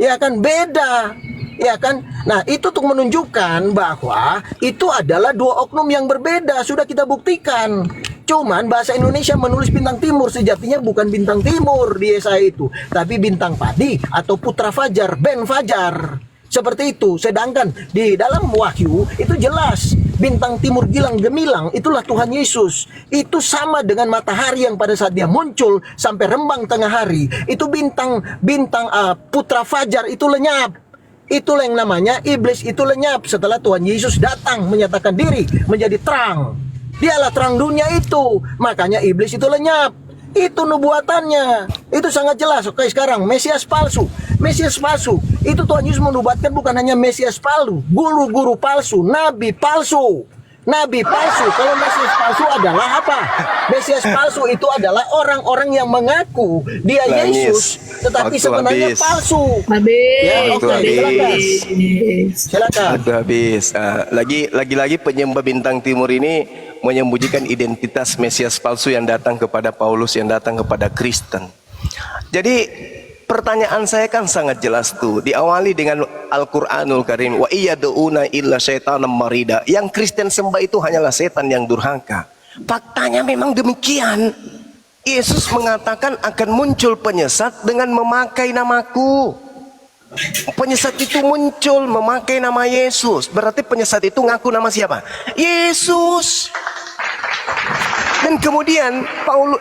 ya kan, beda, ya kan. Nah, itu untuk menunjukkan bahwa itu adalah dua oknum yang berbeda, sudah kita buktikan. Cuman bahasa Indonesia menulis bintang timur, sejatinya bukan bintang timur di Yesaya itu, tapi bintang padi atau putra fajar, ben fajar. Seperti itu. Sedangkan di dalam Wahyu itu jelas bintang timur gilang gemilang itulah Tuhan Yesus. Itu sama dengan matahari yang pada saat dia muncul sampai rembang tengah hari, itu bintang putra fajar itu lenyap. Itulah yang namanya iblis itu lenyap setelah Tuhan Yesus datang menyatakan diri menjadi terang. Dialah terang dunia itu. Makanya iblis itu lenyap. Itu nubuatannya. Itu sangat jelas. Oke, sekarang Mesias palsu. Mesias palsu. Itu Tuhan Yesus menubuatkan bukan hanya Mesias palsu, guru-guru palsu, nabi palsu. Nabi palsu. Kalau Mesias palsu adalah apa? Mesias palsu itu adalah orang-orang yang mengaku dia Nangis. Yesus, tetapi Waktu sebenarnya habis. palsu. Habis. Ya, Waktu oke, silakan. habis. Silakan. Aduh habis. Lagi-lagi penyembah bintang timur ini menyembunyikan identitas Mesias palsu yang datang kepada Paulus, yang datang kepada Kristen. Jadi pertanyaan saya kan sangat jelas tuh. Diawali dengan Al-Quranul Karim. Wa iyyaduuna illa syaitanan marida. Yang Kristen sembah itu hanyalah setan yang durhaka. Faktanya memang demikian. Yesus mengatakan akan muncul penyesat dengan memakai namaku. Penyesat itu muncul memakai nama Yesus. Berarti penyesat itu ngaku nama siapa? Yesus. Dan kemudian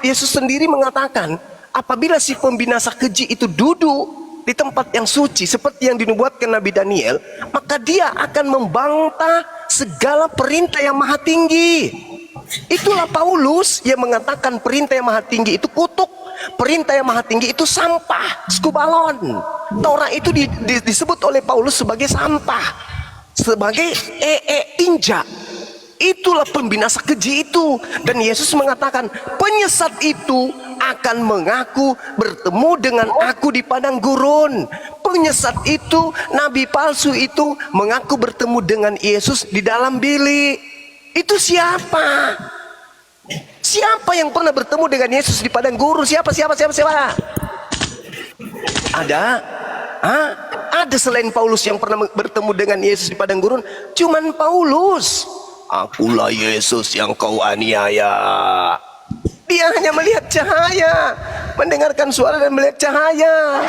Yesus sendiri mengatakan, apabila si pembinasa keji itu duduk di tempat yang suci seperti yang dinubuatkan Nabi Daniel, maka dia akan membantah segala perintah yang maha tinggi. Itulah Paulus yang mengatakan perintah yang maha tinggi itu kutuk, perintah yang maha tinggi itu sampah, skubalon. Taurat itu disebut oleh Paulus sebagai sampah, sebagai tinja. Itulah pembinasa keji itu. Dan Yesus mengatakan penyesat itu akan mengaku bertemu dengan aku di padang gurun. Penyesat itu, nabi palsu itu mengaku bertemu dengan Yesus di dalam bilik. Itu siapa? Siapa yang pernah bertemu dengan Yesus di padang gurun? Siapa? Ada? Hah? Ada selain Paulus yang pernah bertemu dengan Yesus di padang gurun? Cuman Paulus. Akulah Yesus yang kau aniaya. Dia hanya melihat cahaya, mendengarkan suara dan melihat cahaya.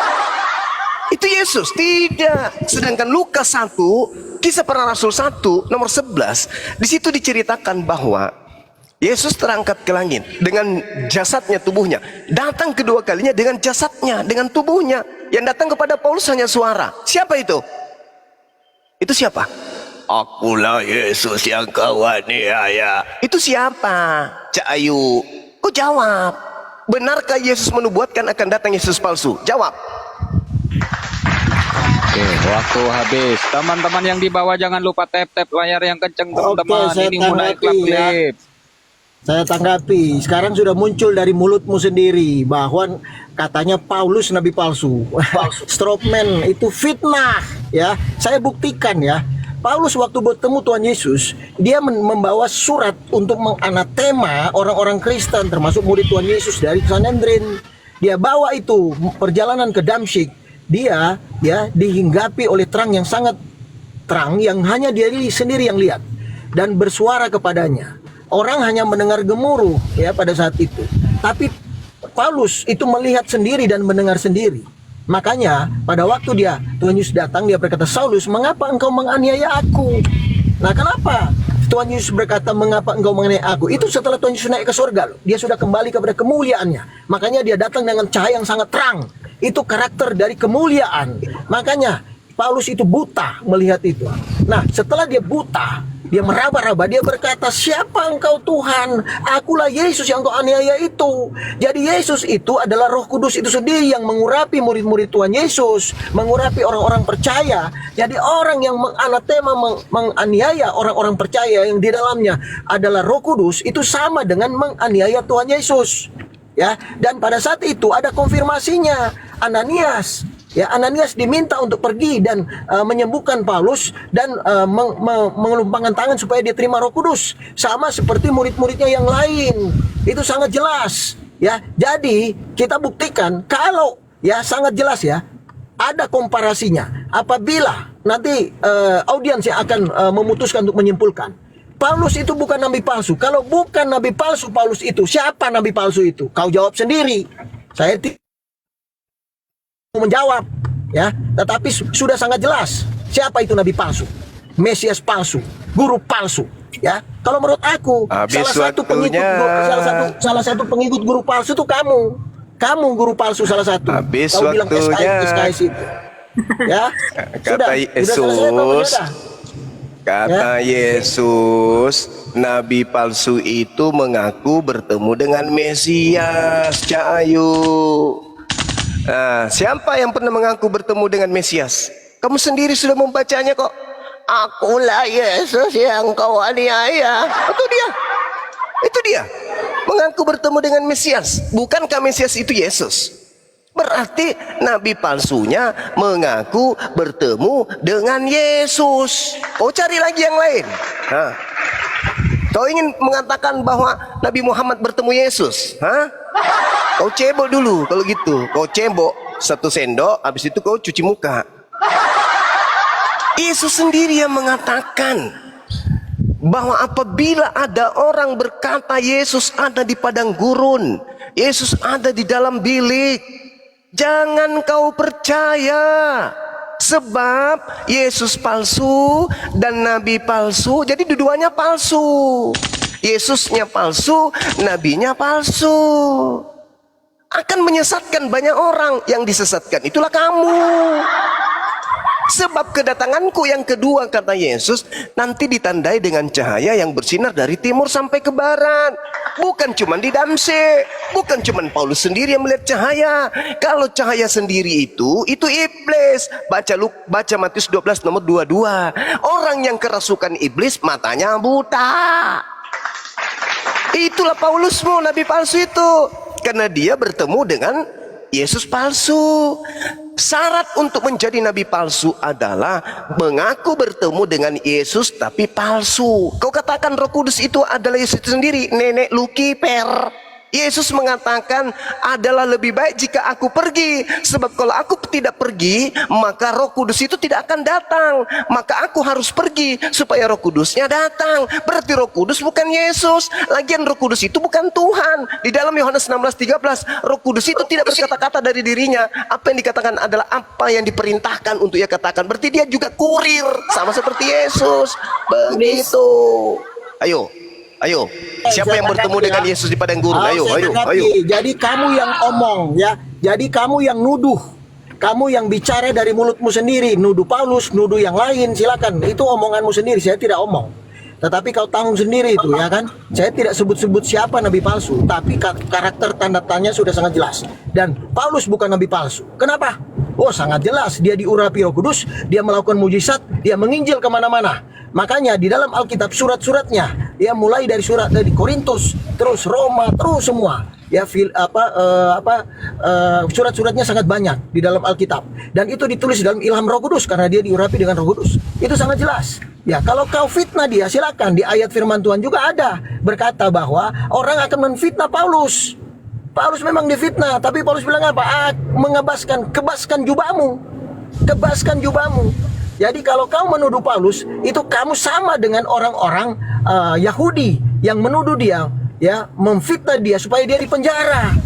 Itu Yesus, tidak. Sedangkan Lukas 1, Kisah Para Rasul 1 nomor 11, di situ diceritakan bahwa Yesus terangkat ke langit dengan jasadnya, tubuhnya. Datang kedua kalinya dengan jasadnya, dengan tubuhnya. Yang datang kepada Paulus hanya suara. Siapa itu? Itu siapa? Akulah Yesus yang kau aniaya. Itu siapa? Cak Ayu. Kau jawab. Benarkah Yesus menubuatkan akan datang Yesus palsu? Jawab. Oke, waktu habis. Teman-teman yang di bawah jangan lupa tap-tap layar yang kenceng, Oke, teman-teman. saya Ini mulai tanggapi ya. klip. Saya tanggapi. Sekarang sudah muncul dari mulutmu sendiri bahwa katanya Paulus nabi palsu. Stropman itu fitnah ya. Saya buktikan ya. Paulus waktu bertemu Tuhan Yesus, dia membawa surat untuk menganatema orang-orang Kristen termasuk murid Tuhan Yesus dari Sanhedrin. Dia bawa itu perjalanan ke Damsyik. Dia ya dihinggapi oleh terang yang sangat terang yang hanya dia sendiri yang lihat dan bersuara kepadanya. Orang hanya mendengar gemuruh ya pada saat itu. Tapi Paulus itu melihat sendiri dan mendengar sendiri. Makanya pada waktu Tuhan Yesus datang, dia berkata, Saulus, mengapa engkau menganiaya aku? Nah, kenapa Tuhan Yesus berkata, mengapa engkau menganiaya aku? Itu setelah Tuhan Yesus naik ke surga loh. Dia sudah kembali kepada kemuliaannya. Makanya dia datang dengan cahaya yang sangat terang. Itu karakter dari kemuliaan. Makanya Paulus itu buta melihat itu. Nah, setelah dia buta, dia meraba-raba, dia berkata, siapa engkau Tuhan? Akulah Yesus yang engkau aniaya itu. Jadi Yesus itu adalah Roh Kudus itu sendiri yang mengurapi murid-murid Tuhan Yesus, mengurapi orang-orang percaya. Jadi orang yang menganatema, menganiaya orang-orang percaya yang di dalamnya adalah Roh Kudus, itu sama dengan menganiaya Tuhan Yesus. Ya, dan pada saat itu ada konfirmasinya. Ananias diminta untuk pergi dan menyembuhkan Paulus dan mengelumpangkan tangan supaya dia terima Roh Kudus, sama seperti murid-muridnya yang lain. Itu sangat jelas ya. Jadi kita buktikan kalau ya sangat jelas ya, ada komparasinya. Apabila nanti audiens yang akan memutuskan untuk menyimpulkan Paulus itu bukan nabi palsu. Kalau bukan nabi palsu Paulus itu, siapa nabi palsu itu? Kau jawab sendiri. Saya tidak menjawab ya, tetapi sudah sangat jelas siapa itu nabi palsu, Mesias palsu, guru palsu ya. Kalau menurut aku salah satu pengikut guru palsu itu kamu guru palsu salah satu. Habis Kau bilang SKS itu ya. Kata Yesus, kata Yesus, nabi palsu itu mengaku bertemu dengan Mesias. Cak Ayu. Nah, siapa yang pernah mengaku bertemu dengan Mesias? Kamu sendiri sudah membacanya kok. akulah Yesus yang kau aniaya. Itu dia. Mengaku bertemu dengan Mesias. Bukankah Mesias itu Yesus? Berarti nabi palsunya mengaku bertemu dengan Yesus. Kau cari lagi yang lain. Hah? Kau ingin mengatakan bahwa Nabi Muhammad bertemu Yesus? Hah? Kau cebok dulu kalau gitu. Kau cebok 1 sendok, habis itu kau cuci muka. Yesus sendiri yang mengatakan bahwa apabila ada orang berkata Yesus ada di padang gurun, Yesus ada di dalam bilik, jangan kau percaya, sebab Yesus palsu dan nabi palsu. Jadi dua-duanya palsu. Yesusnya palsu, nabinya palsu. Akan menyesatkan banyak orang. Yang disesatkan itulah kamu. Sebab kedatanganku yang kedua, kata Yesus, nanti ditandai dengan cahaya yang bersinar dari timur sampai ke barat. Bukan cuma di Damsyik, bukan cuma Paulus sendiri yang melihat cahaya. Kalau cahaya sendiri itu iblis. Baca Matius 12 nomor 22. Orang yang kerasukan iblis matanya buta. Itulah Paulusmu, nabi palsu itu. Karena dia bertemu dengan Yesus palsu. Syarat untuk menjadi nabi palsu adalah mengaku bertemu dengan Yesus tapi palsu. Kau katakan Roh Kudus itu adalah Yesus itu sendiri, nenek Lucifer. Yesus mengatakan adalah lebih baik jika aku pergi, sebab kalau aku tidak pergi maka Roh Kudus itu tidak akan datang. Maka aku harus pergi supaya Roh Kudusnya datang. Berarti Roh Kudus bukan Yesus. Lagian Roh Kudus itu bukan Tuhan. Di dalam Yohanes 16:13, Roh Kudus itu tidak berkata-kata dari dirinya. Apa yang dikatakan adalah apa yang diperintahkan untuk ia katakan. Berarti dia juga kurir, sama seperti Yesus. Begitu. Ayo, siapa yang bertemu dengan Yesus di padang gurun? Ayo. Jadi kamu yang omong ya, jadi kamu yang nuduh, kamu yang bicara dari mulutmu sendiri, nuduh Paulus, nuduh yang lain, silakan, itu omonganmu sendiri, saya tidak omong. Tetapi kau tanggung sendiri itu ya kan. Saya tidak sebut-sebut siapa nabi palsu, tapi karakter tanda tanya sudah sangat jelas. Dan Paulus bukan nabi palsu. Kenapa? Oh, sangat jelas, dia diurapi Roh Kudus, dia melakukan mujizat, dia menginjil kemana-mana. Makanya di dalam Alkitab surat-suratnya, ya mulai dari surat dari Korintus, terus Roma, terus semua, ya surat-suratnya sangat banyak di dalam Alkitab. Dan itu ditulis dalam ilham Roh Kudus karena dia diurapi dengan Roh Kudus. Itu sangat jelas. Ya, kalau kau fitnah dia, silakan. Di ayat firman Tuhan juga ada berkata bahwa orang akan menfitnah Paulus. Paulus memang difitnah, tapi Paulus bilang apa? Kebaskan jubahmu. Kebaskan jubahmu. Jadi kalau kau menuduh Paulus, itu kamu sama dengan orang-orang Yahudi yang menuduh dia, ya, memfitnah dia supaya dia dipenjara.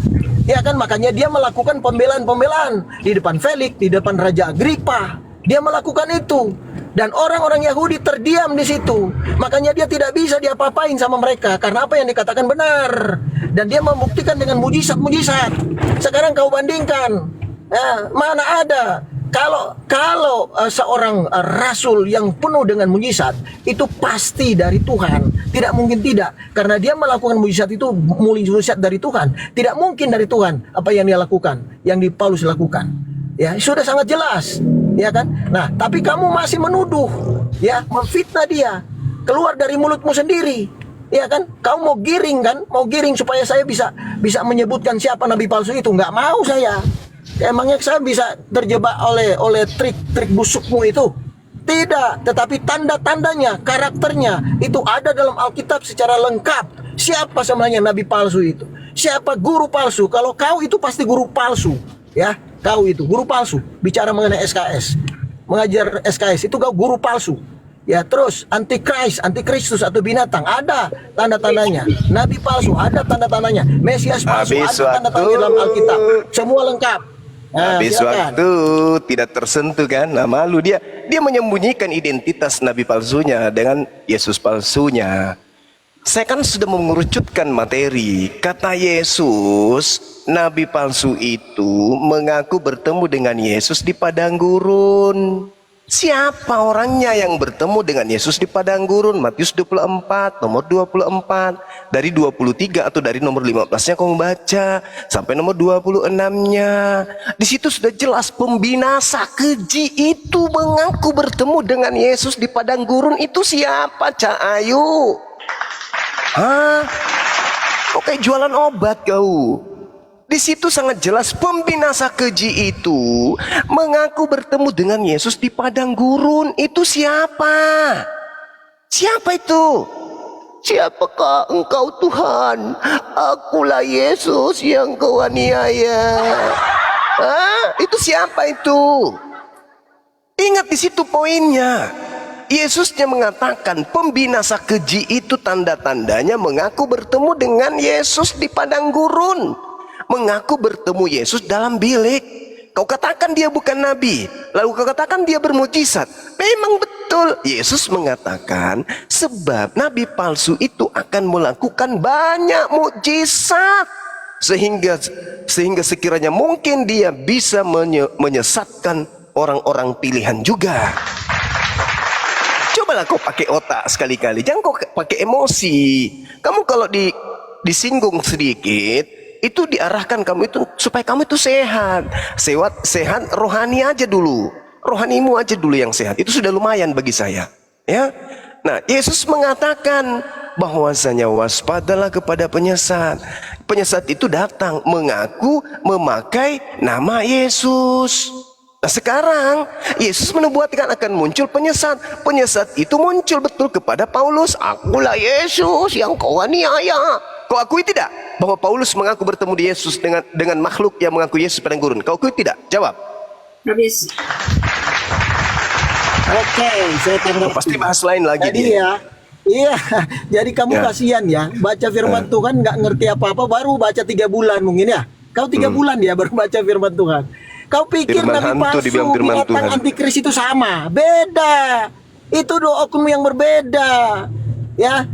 Ya kan, makanya dia melakukan pembelaan-pembelaan di depan Felix, di depan Raja Agripa. Dia melakukan itu. Dan orang-orang Yahudi terdiam di situ. Makanya dia tidak bisa diapa-apain sama mereka karena apa yang dikatakan benar. Dan dia membuktikan dengan mujizat-mujizat. Sekarang kau bandingkan, mana ada kalau seorang rasul yang penuh dengan mujizat itu pasti dari Tuhan, tidak mungkin tidak, karena dia melakukan mujizat itu mujizat dari Tuhan, tidak mungkin dari Tuhan apa yang dia lakukan, yang di Paulus lakukan, ya sudah sangat jelas, ya kan. Nah, tapi kamu masih menuduh, ya, memfitnah dia, keluar dari mulutmu sendiri, ya kan. Kau mau giring kan, mau giring supaya saya bisa menyebutkan siapa nabi palsu itu, nggak mau saya. Emangnya saya bisa terjebak oleh trik busukmu itu? Tidak, tetapi tanda-tandanya, karakternya itu ada dalam Alkitab secara lengkap. Siapa sebenarnya nabi palsu itu? Siapa guru palsu? Kalau kau itu pasti guru palsu, ya. Kau itu guru palsu. Bicara mengenai SKS, mengajar SKS itu kau guru palsu. Ya, terus antikristus atau binatang ada tanda-tandanya. Nabi palsu ada tanda-tandanya. Mesias palsu ada tanda-tandanya dalam Alkitab. Semua lengkap. Habis waktu tidak tersentuh kan, nah, malu dia menyembunyikan identitas nabi palsunya dengan Yesus palsunya. Saya kan sudah mengerucutkan materi. Kata Yesus, nabi palsu itu mengaku bertemu dengan Yesus di padang gurun. Siapa orangnya yang bertemu dengan Yesus di padang gurun? Matius 24, nomor 24. Dari 23 atau dari nomor 15-nya kamu baca sampai nomor 26-nya. Di situ sudah jelas pembinasa keji itu mengaku bertemu dengan Yesus di padang gurun. Itu siapa, Cak Ayu? Hah? Kok kayak jualan obat kau? Di situ sangat jelas pembinasa keji itu mengaku bertemu dengan Yesus di padang gurun. Itu siapa? Siapa itu? Siapakah engkau Tuhan? Akulah Yesus yang kau aniaya. Itu siapa itu? Ingat di situ poinnya. Yesusnya mengatakan pembinasa keji itu tanda-tandanya mengaku bertemu dengan Yesus di padang gurun. Mengaku bertemu Yesus dalam bilik. Kau katakan dia bukan nabi, lalu kau katakan dia bermujizat. Memang betul, Yesus mengatakan sebab nabi palsu itu akan melakukan banyak mujizat, sehingga sekiranya mungkin dia bisa menyesatkan orang-orang pilihan juga. Cobalah kau pakai otak sekali-kali, jangan kau pakai emosi. Kamu kalau disinggung sedikit, itu diarahkan kamu itu supaya kamu itu sehat rohani aja dulu, rohanimu aja dulu yang sehat, itu sudah lumayan bagi saya, ya. Nah, Yesus mengatakan bahwasanya waspadalah kepada penyesat. Penyesat itu datang mengaku memakai nama Yesus. Nah, sekarang Yesus menubuatkan akan muncul penyesat. Penyesat itu muncul betul kepada Paulus. Akulah Yesus yang kau aniaya. Kau akui tidak bahwa Paulus mengaku bertemu di Yesus dengan makhluk yang mengaku Yesus padang gurun? Kau akui tidak? Jawab. Habis. Oke, saya tanggapi. Pasti bahas lain lagi Jadi dia. iya, jadi kamu Ya. kasihan ya, baca firman Tuhan nggak ngerti apa-apa, baru baca 3 bulan mungkin ya. Kau 3 bulan ya baru baca firman Tuhan. Kau pikir Firman nabi hantu palsu, dibilang firman binatang Tuhan. antikris itu sama? Beda. Itu dua oknum yang berbeda. Ya.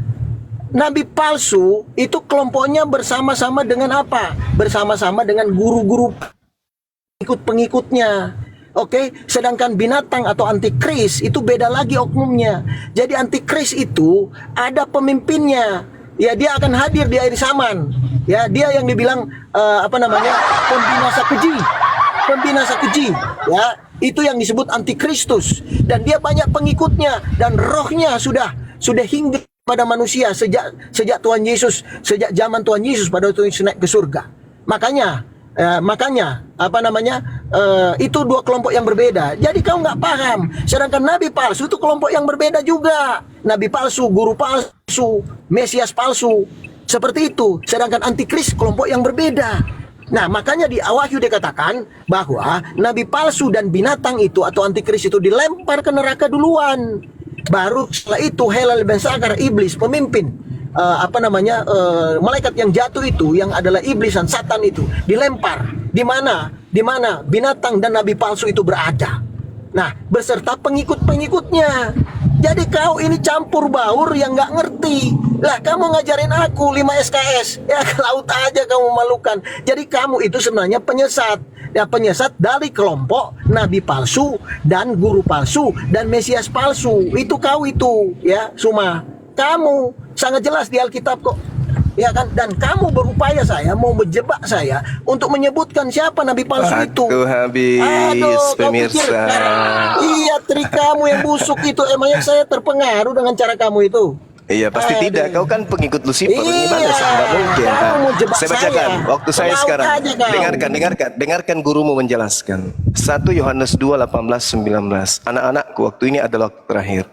Nabi palsu itu kelompoknya bersama-sama dengan apa? Bersama-sama dengan guru-guru pengikut-pengikutnya. Oke, sedangkan binatang atau antikris itu beda lagi oknumnya. Jadi antikris itu ada pemimpinnya. Ya, dia akan hadir di akhir zaman. Ya, dia yang dibilang pembinasa keji. Pembinasa keji, ya. Itu yang disebut antikristus, dan dia banyak pengikutnya, dan rohnya sudah hingga pada manusia sejak Tuhan Yesus, sejak zaman Tuhan Yesus pada waktu Yesus naik ke surga. Makanya itu dua kelompok yang berbeda. Jadi kau nggak paham. Sedangkan nabi palsu itu kelompok yang berbeda juga. Nabi palsu, guru palsu, mesias palsu, seperti itu. Sedangkan antikris kelompok yang berbeda. Nah, makanya di Wahyu dikatakan bahwa nabi palsu dan binatang itu atau antikris itu dilempar ke neraka duluan. Baru setelah itu Helal ben Sakar, iblis pemimpin malaikat yang jatuh itu, yang adalah iblis dan Satan itu dilempar. Di mana binatang dan nabi palsu itu berada. Nah, beserta pengikut-pengikutnya. Jadi kau ini campur baur yang nggak ngerti. Lah, kamu ngajarin aku 5 SKS, ya ke laut aja kamu malukan. Jadi kamu itu sebenarnya penyesat. Ya, penyesat dari kelompok nabi palsu dan guru palsu dan mesias palsu. Itu kau itu, ya, Suma. Kamu sangat jelas di Alkitab kok. Ya kan, dan kamu berupaya mau menjebak saya untuk menyebutkan siapa nabi palsu itu. Aku habis. Kau pikir, Pemirsa. iya, trik kamu yang busuk itu. Emangnya saya terpengaruh dengan cara kamu itu? Iya, pasti Aduh. tidak. Kau kan pengikut Lucifer. Iya, Gimana sih? Nggak mungkin. kamu mau jebak Saya bacakan saya. waktu saya Laut sekarang. aja kau. Dengarkan gurumu menjelaskan. 1 Yohanes 2, 18, 19. Anak-anakku, waktu ini adalah waktu terakhir.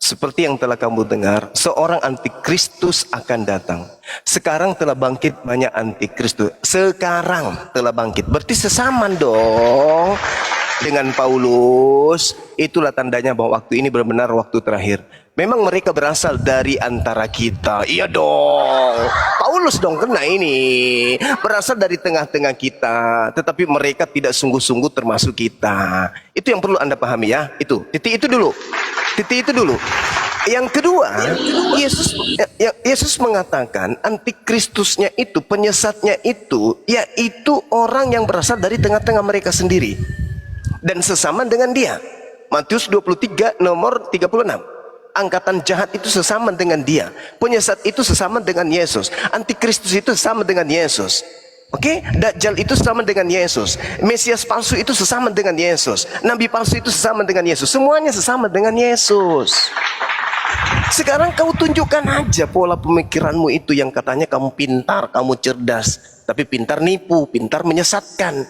Seperti yang telah kamu dengar, seorang antikristus akan datang. Sekarang telah bangkit banyak antikristus. Sekarang telah bangkit. Berarti sesaman dong dengan Paulus. Itulah tandanya bahwa waktu ini benar-benar waktu terakhir. Memang mereka berasal dari antara kita. Iya dong. Paulus dong kena ini. Berasal dari tengah-tengah kita. Tetapi mereka tidak sungguh-sungguh termasuk kita. Itu yang perlu Anda pahami ya. Titik itu dulu. Yang kedua, Yesus mengatakan antikristusnya itu, penyesatnya itu, yaitu orang yang berasal dari tengah-tengah mereka sendiri dan sesama dengan dia. Matius 23 nomor 36. Angkatan jahat itu sesama dengan dia, penyesat itu sesama dengan Yesus, antikristus itu sesama dengan Yesus. Oke, Dajjal itu sesama dengan Yesus, Mesias palsu itu sesama dengan Yesus, Nabi palsu itu sesama dengan Yesus, semuanya sesama dengan Yesus. Sekarang kau tunjukkan aja pola pemikiranmu itu yang katanya kamu pintar, kamu cerdas, tapi pintar nipu, pintar menyesatkan.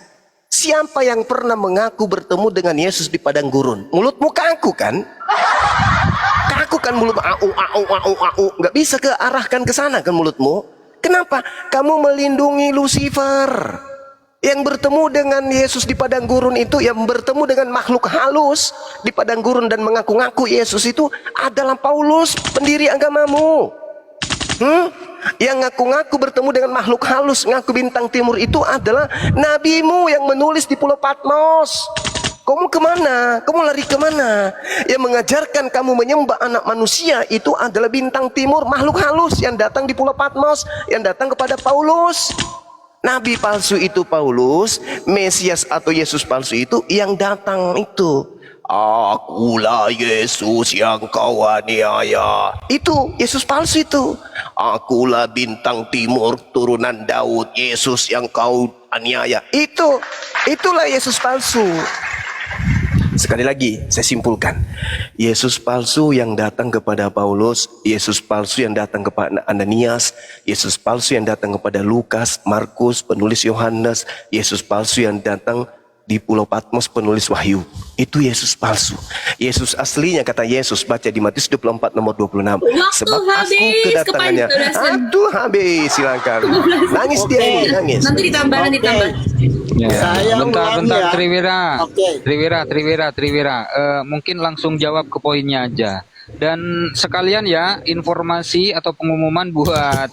Siapa yang pernah mengaku bertemu dengan Yesus di padang gurun? Mulutmu kaku kan? Kaku kan mulut, nggak bisa kearahkan ke sana kan mulutmu. Kenapa? Kamu melindungi Lucifer yang bertemu dengan Yesus di padang gurun itu, yang bertemu dengan makhluk halus di padang gurun dan mengaku-ngaku Yesus itu adalah Paulus, pendiri agamamu. Yang ngaku-ngaku bertemu dengan makhluk halus, ngaku bintang timur itu adalah nabimu yang menulis di Pulau Patmos. Kamu kemana? Kamu lari kemana? Yang mengajarkan kamu menyembah anak manusia itu adalah bintang timur, makhluk halus yang datang di Pulau Patmos, yang datang kepada Paulus. Nabi palsu itu Paulus, Mesias atau Yesus palsu itu yang datang itu. Akulah Yesus yang kau aniaya. Itu Yesus palsu itu. Akulah bintang timur turunan Daud, Yesus yang kau aniaya. Itulah Yesus palsu. Sekali lagi saya simpulkan, Yesus palsu yang datang kepada Paulus, Yesus palsu yang datang kepada Ananias, Yesus palsu yang datang kepada Lukas, Markus, penulis Yohanes, Yesus palsu yang datang di Pulau Patmos, penulis Wahyu. Itu Yesus palsu. Yesus aslinya, kata Yesus, baca di Matius 24 nomor 26. Sebab aku kedatangannya. Aduh, habis, silakan. Nangis dia, nangis. Nanti ditambah. Ya, Saya bentar, ulangi ya. Triwira. Oke. Triwira. Mungkin langsung jawab ke poinnya aja. Dan sekalian ya, informasi atau pengumuman buat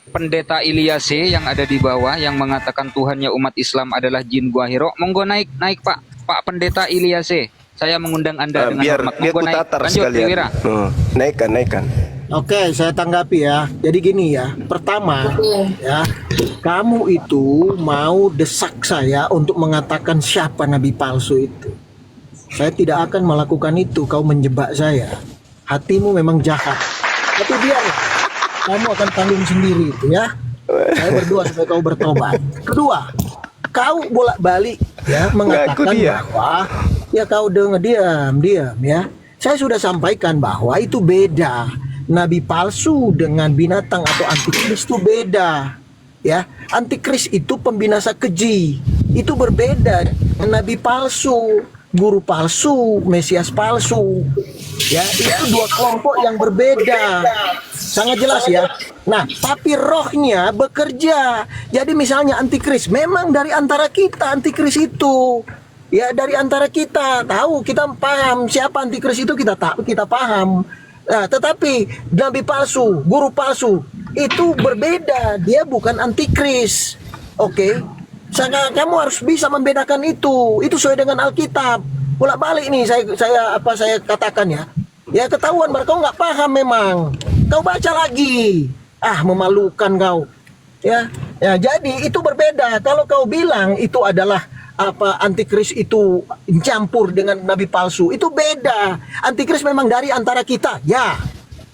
Pendeta Ilyase yang ada di bawah yang mengatakan Tuhannya umat Islam adalah jin gua hiro. Monggo naik Pak Pendeta Ilyase. Saya mengundang Anda dengan biar hormat. biar Monggo ku naik. tatar Lanjut, sekalian. Triwira. Naikkan. Oke, saya tanggapi ya. Jadi gini ya, pertama ya, kamu itu mau desak saya untuk mengatakan siapa nabi palsu itu. Saya tidak akan melakukan itu. Kau menjebak saya. Hatimu memang jahat. Tapi biarlah, kamu akan tanggung sendiri itu ya. Saya berdoa supaya kau bertobat. Kedua, kau bolak-balik ya mengatakan bahwa ya kau dengar diam ya. Saya sudah sampaikan bahwa itu beda. Nabi palsu dengan binatang atau antikris itu beda. Ya, antikris itu pembinasa keji. Itu berbeda dengan nabi palsu, guru palsu, Mesias palsu. Ya, itu dua kelompok yang berbeda. Sangat jelas ya. Nah, tapi rohnya bekerja. Jadi misalnya antikris memang dari antara kita antikris itu. Ya, dari antara kita tahu, kita paham siapa antikris itu, kita tahu, kita paham. Nah, tetapi nabi palsu, guru palsu itu berbeda, dia bukan antikris. Oke. Kamu harus bisa membedakan itu. Itu sesuai dengan Alkitab. Bolak-balik nih saya katakan ya. Ya ketahuan kau nggak paham memang. Kau baca lagi. Memalukan kau. Ya, jadi itu berbeda. Kalau kau bilang itu adalah antikris itu campur dengan nabi palsu, itu beda. Antikris memang dari antara kita, ya.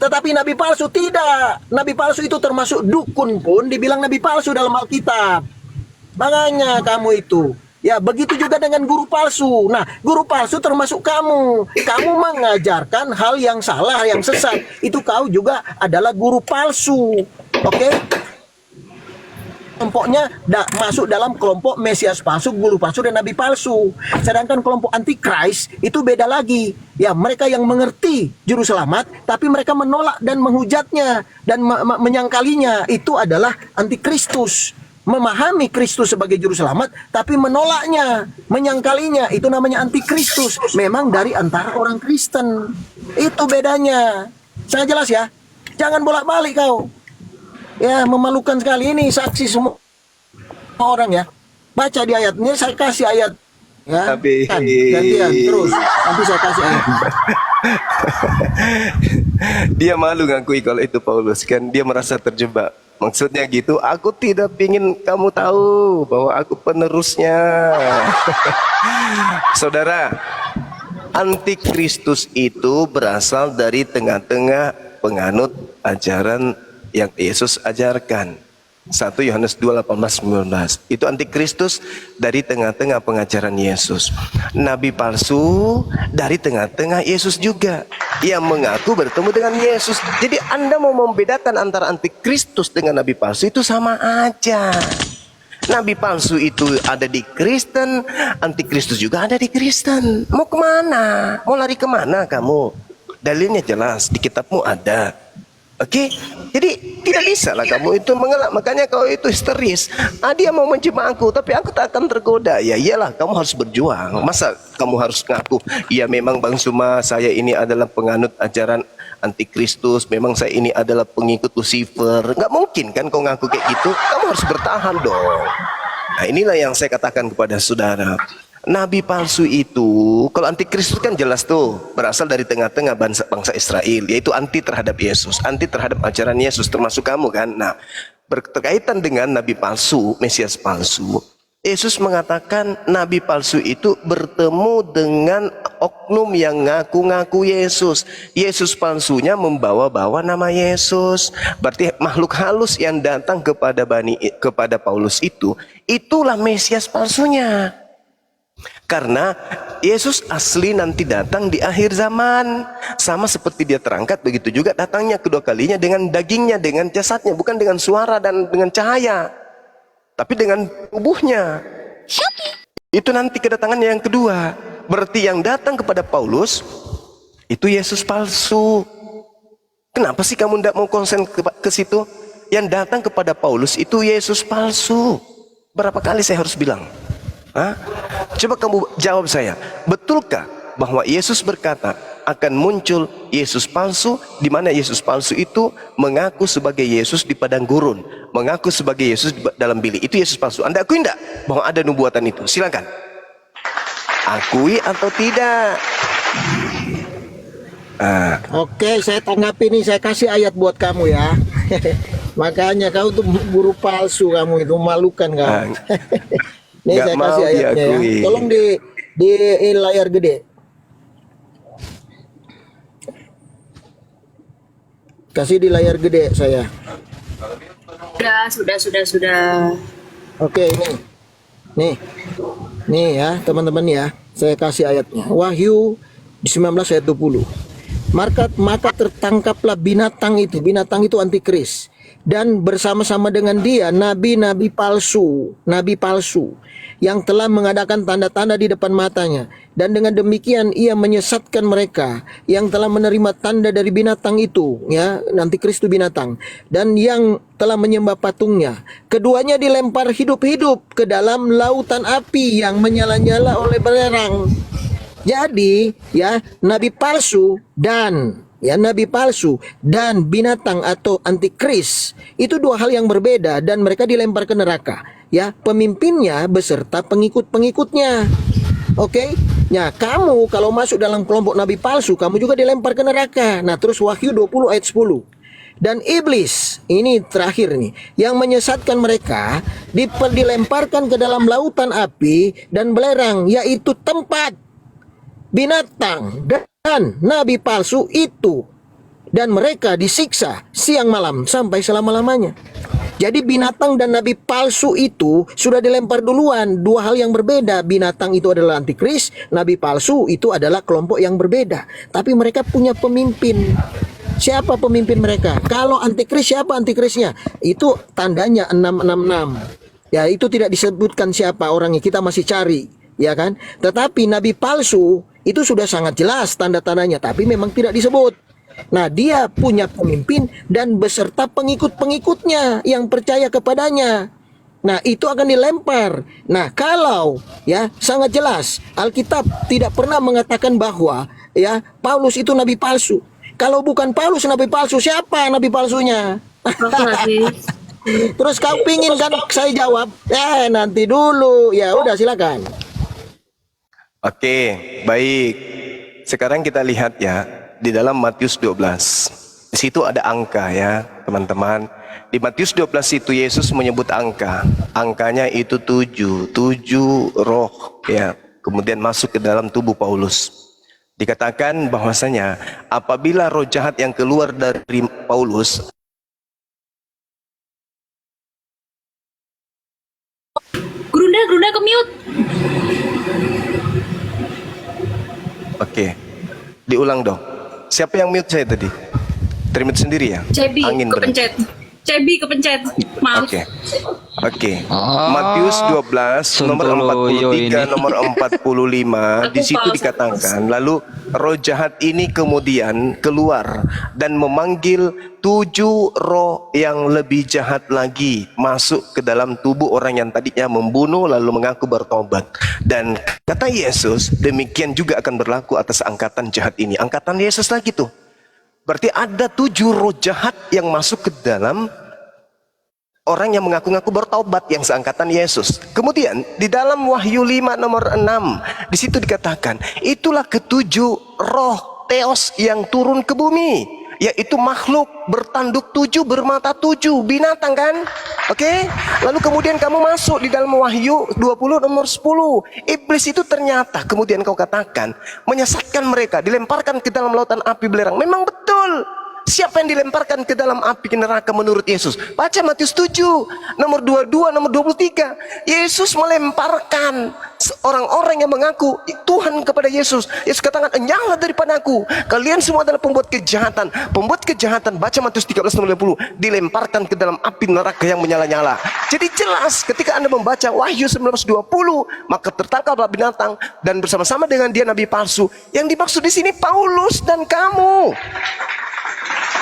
Tetapi nabi palsu tidak. Nabi palsu itu termasuk dukun pun dibilang nabi palsu dalam Alkitab. Makanya kamu itu, ya begitu juga dengan guru palsu. Nah, guru palsu termasuk kamu. Kamu mengajarkan hal yang salah, yang sesat. Itu kau juga adalah guru palsu. Oke? Kelompoknya masuk dalam kelompok Mesias palsu, guru palsu, dan nabi palsu. Sedangkan kelompok antikris itu beda lagi. Ya, mereka yang mengerti juru selamat, tapi mereka menolak dan menghujatnya dan menyangkalinya. Itu adalah antikristus. Memahami Kristus sebagai juru selamat, tapi menolaknya, menyangkalinya. Itu namanya antikristus. Memang dari antara orang Kristen. Itu bedanya. Sangat jelas ya. Jangan bolak-balik kau. Ya, memalukan sekali ini saksi semua orang ya. Baca di ayatnya, saya kasih ayat ya. Gantian terus. Nanti saya kasih ayat. Dia malu ngakui kalau itu Paulus kan, dia merasa terjebak. Maksudnya gitu, aku tidak ingin kamu tahu bahwa aku penerusnya. Saudara, Antikristus itu berasal dari tengah-tengah penganut ajaran yang Yesus ajarkan. 1 Yohanes 2, 18, 19. Itu antikristus dari tengah-tengah pengajaran Yesus. Nabi palsu dari tengah-tengah Yesus juga, yang mengaku bertemu dengan Yesus. Jadi Anda mau membedakan antara antikristus dengan nabi palsu itu sama aja. Nabi palsu itu ada di Kristen, antikristus juga ada di Kristen. Mau kemana? Mau lari kemana kamu? Dalilnya jelas, di kitabmu ada. Oke, jadi tidak bisa lah kamu itu mengelak. Makanya kau itu histeris. Dia mau menjebak aku, tapi aku tak akan tergoda. Ya iyalah, kamu harus berjuang. Masa kamu harus ngaku, ya memang Bang Suma, saya ini adalah penganut ajaran antikristus, memang saya ini adalah pengikut Lucifer. Nggak mungkin kan kau ngaku kayak gitu. Kamu harus bertahan dong. Nah inilah yang saya katakan kepada saudara. Nabi palsu itu, kalau antikristus kan jelas tuh, berasal dari tengah-tengah bangsa Israel, yaitu anti terhadap Yesus, anti terhadap ajaran Yesus, termasuk kamu kan. Nah, berkaitan dengan nabi palsu, Mesias palsu, Yesus mengatakan nabi palsu itu bertemu dengan oknum yang ngaku-ngaku Yesus. Yesus palsunya membawa-bawa nama Yesus. Berarti makhluk halus yang datang kepada Paulus itu, itulah Mesias palsunya. Karena Yesus asli nanti datang di akhir zaman. Sama seperti dia terangkat, begitu juga datangnya kedua kalinya dengan dagingnya, dengan jasadnya. Bukan dengan suara dan dengan cahaya, tapi dengan tubuhnya. Itu nanti kedatangannya yang kedua. Berarti yang datang kepada Paulus itu Yesus palsu. Kenapa sih kamu tidak mau konsen ke situ? Yang datang kepada Paulus itu Yesus palsu. Berapa kali saya harus bilang? Coba kamu jawab saya, betulkah bahwa Yesus berkata akan muncul Yesus palsu, di mana Yesus palsu itu mengaku sebagai Yesus di padang gurun, mengaku sebagai Yesus dalam bilik. Itu Yesus palsu. Anda akui enggak bahwa ada nubuatan itu? Silakan. Akui atau tidak? Oke, saya tanggapi nih, saya kasih ayat buat kamu ya. Makanya kau tuh guru palsu, kamu itu memalukan kamu. Nih Nggak saya mau kasih ayatnya ya. diakui. Tolong di layar gede. Kasih di layar gede saya. Sudah. Oke, ini. Nih ya, teman-teman ya. Saya kasih ayatnya. Wahyu 19 ayat 20. Maka tertangkaplah binatang itu antikris, dan bersama-sama dengan dia nabi palsu yang telah mengadakan tanda-tanda di depan matanya, dan dengan demikian ia menyesatkan mereka yang telah menerima tanda dari binatang itu, ya, antikris itu binatang, dan yang telah menyembah patungnya. Keduanya dilempar hidup-hidup ke dalam lautan api yang menyala-nyala oleh belerang. Jadi ya, nabi palsu dan binatang atau antikris itu dua hal yang berbeda, dan mereka dilempar ke neraka. Ya, pemimpinnya beserta pengikut-pengikutnya. Oke? Nah, kamu kalau masuk dalam kelompok nabi palsu, kamu juga dilempar ke neraka. Nah, terus Wahyu 20 ayat 10. Dan iblis, ini terakhir nih, yang menyesatkan mereka dilemparkan ke dalam lautan api dan belerang, yaitu tempat binatang dan nabi palsu itu, dan mereka disiksa siang malam sampai selama-lamanya. Jadi binatang dan nabi palsu itu sudah dilempar duluan. Dua hal yang berbeda. Binatang itu adalah antikris, nabi palsu itu adalah kelompok yang berbeda. Tapi mereka punya pemimpin. Siapa pemimpin mereka? Kalau antikris, siapa antikrisnya? Itu tandanya 666. Ya, itu tidak disebutkan siapa orangnya, kita masih cari, ya kan? Tetapi nabi palsu itu sudah sangat jelas tanda-tandanya, tapi memang tidak disebut. Nah, dia punya pemimpin dan beserta pengikut-pengikutnya yang percaya kepadanya. Nah, itu akan dilempar. Nah, kalau ya sangat jelas Alkitab tidak pernah mengatakan bahwa ya Paulus itu nabi palsu. Kalau bukan Paulus nabi palsu, siapa nabi palsunya? Terus kau pingin kan saya jawab? Nanti dulu. Ya udah, silakan. Oke, baik. Sekarang kita lihat ya, di dalam Matius 12. Di situ ada angka ya, teman-teman. Di Matius 12 itu Yesus menyebut angka. Angkanya itu 7 roh ya. Kemudian masuk ke dalam tubuh Paulus. Dikatakan bahwasanya apabila roh jahat yang keluar dari Paulus, Gerunda ke mute. oke, diulang dong. Siapa yang mute saya tadi? Termute sendiri ya? Cebi Angin berarti. kepencet. Cebi kepencet. Maaf. Oke. Oke. Ah, Matius 12 nomor Sontoloyo 43 ini. nomor 45 di Aku situ pause, dikatakan lalu roh jahat ini kemudian keluar dan memanggil 7 roh yang lebih jahat lagi masuk ke dalam tubuh orang yang tadinya membunuh lalu mengaku bertobat. Dan kata Yesus, demikian juga akan berlaku atas angkatan jahat ini. Angkatan Yesus lagi tuh. Berarti ada 7 roh jahat yang masuk ke dalam orang yang mengaku-ngaku bertaubat yang seangkatan Yesus. Kemudian di dalam Wahyu 5 nomor 6 di situ dikatakan itulah ketujuh roh Theos yang turun ke bumi, yaitu makhluk bertanduk 7 bermata 7 binatang kan. Oke. Lalu kemudian kamu masuk di dalam Wahyu 20 nomor 10. Iblis itu ternyata kemudian kau katakan menyesatkan mereka, dilemparkan ke dalam lautan api belerang. Memang betul. Siapa yang dilemparkan ke dalam api neraka menurut Yesus? Baca Matius 7, nomor 22, nomor 23. Yesus melemparkan orang-orang yang mengaku Tuhan kepada Yesus. Yesus katakan, enyahlah daripada aku. Kalian semua adalah pembuat kejahatan. Pembuat kejahatan, baca Matius 13, nomor 50. Dilemparkan ke dalam api neraka yang menyala-nyala. Jadi jelas ketika Anda membaca Wahyu 19:20, maka tertangkaplah binatang dan bersama-sama dengan dia nabi palsu. Yang dimaksud di sini Paulus dan kamu.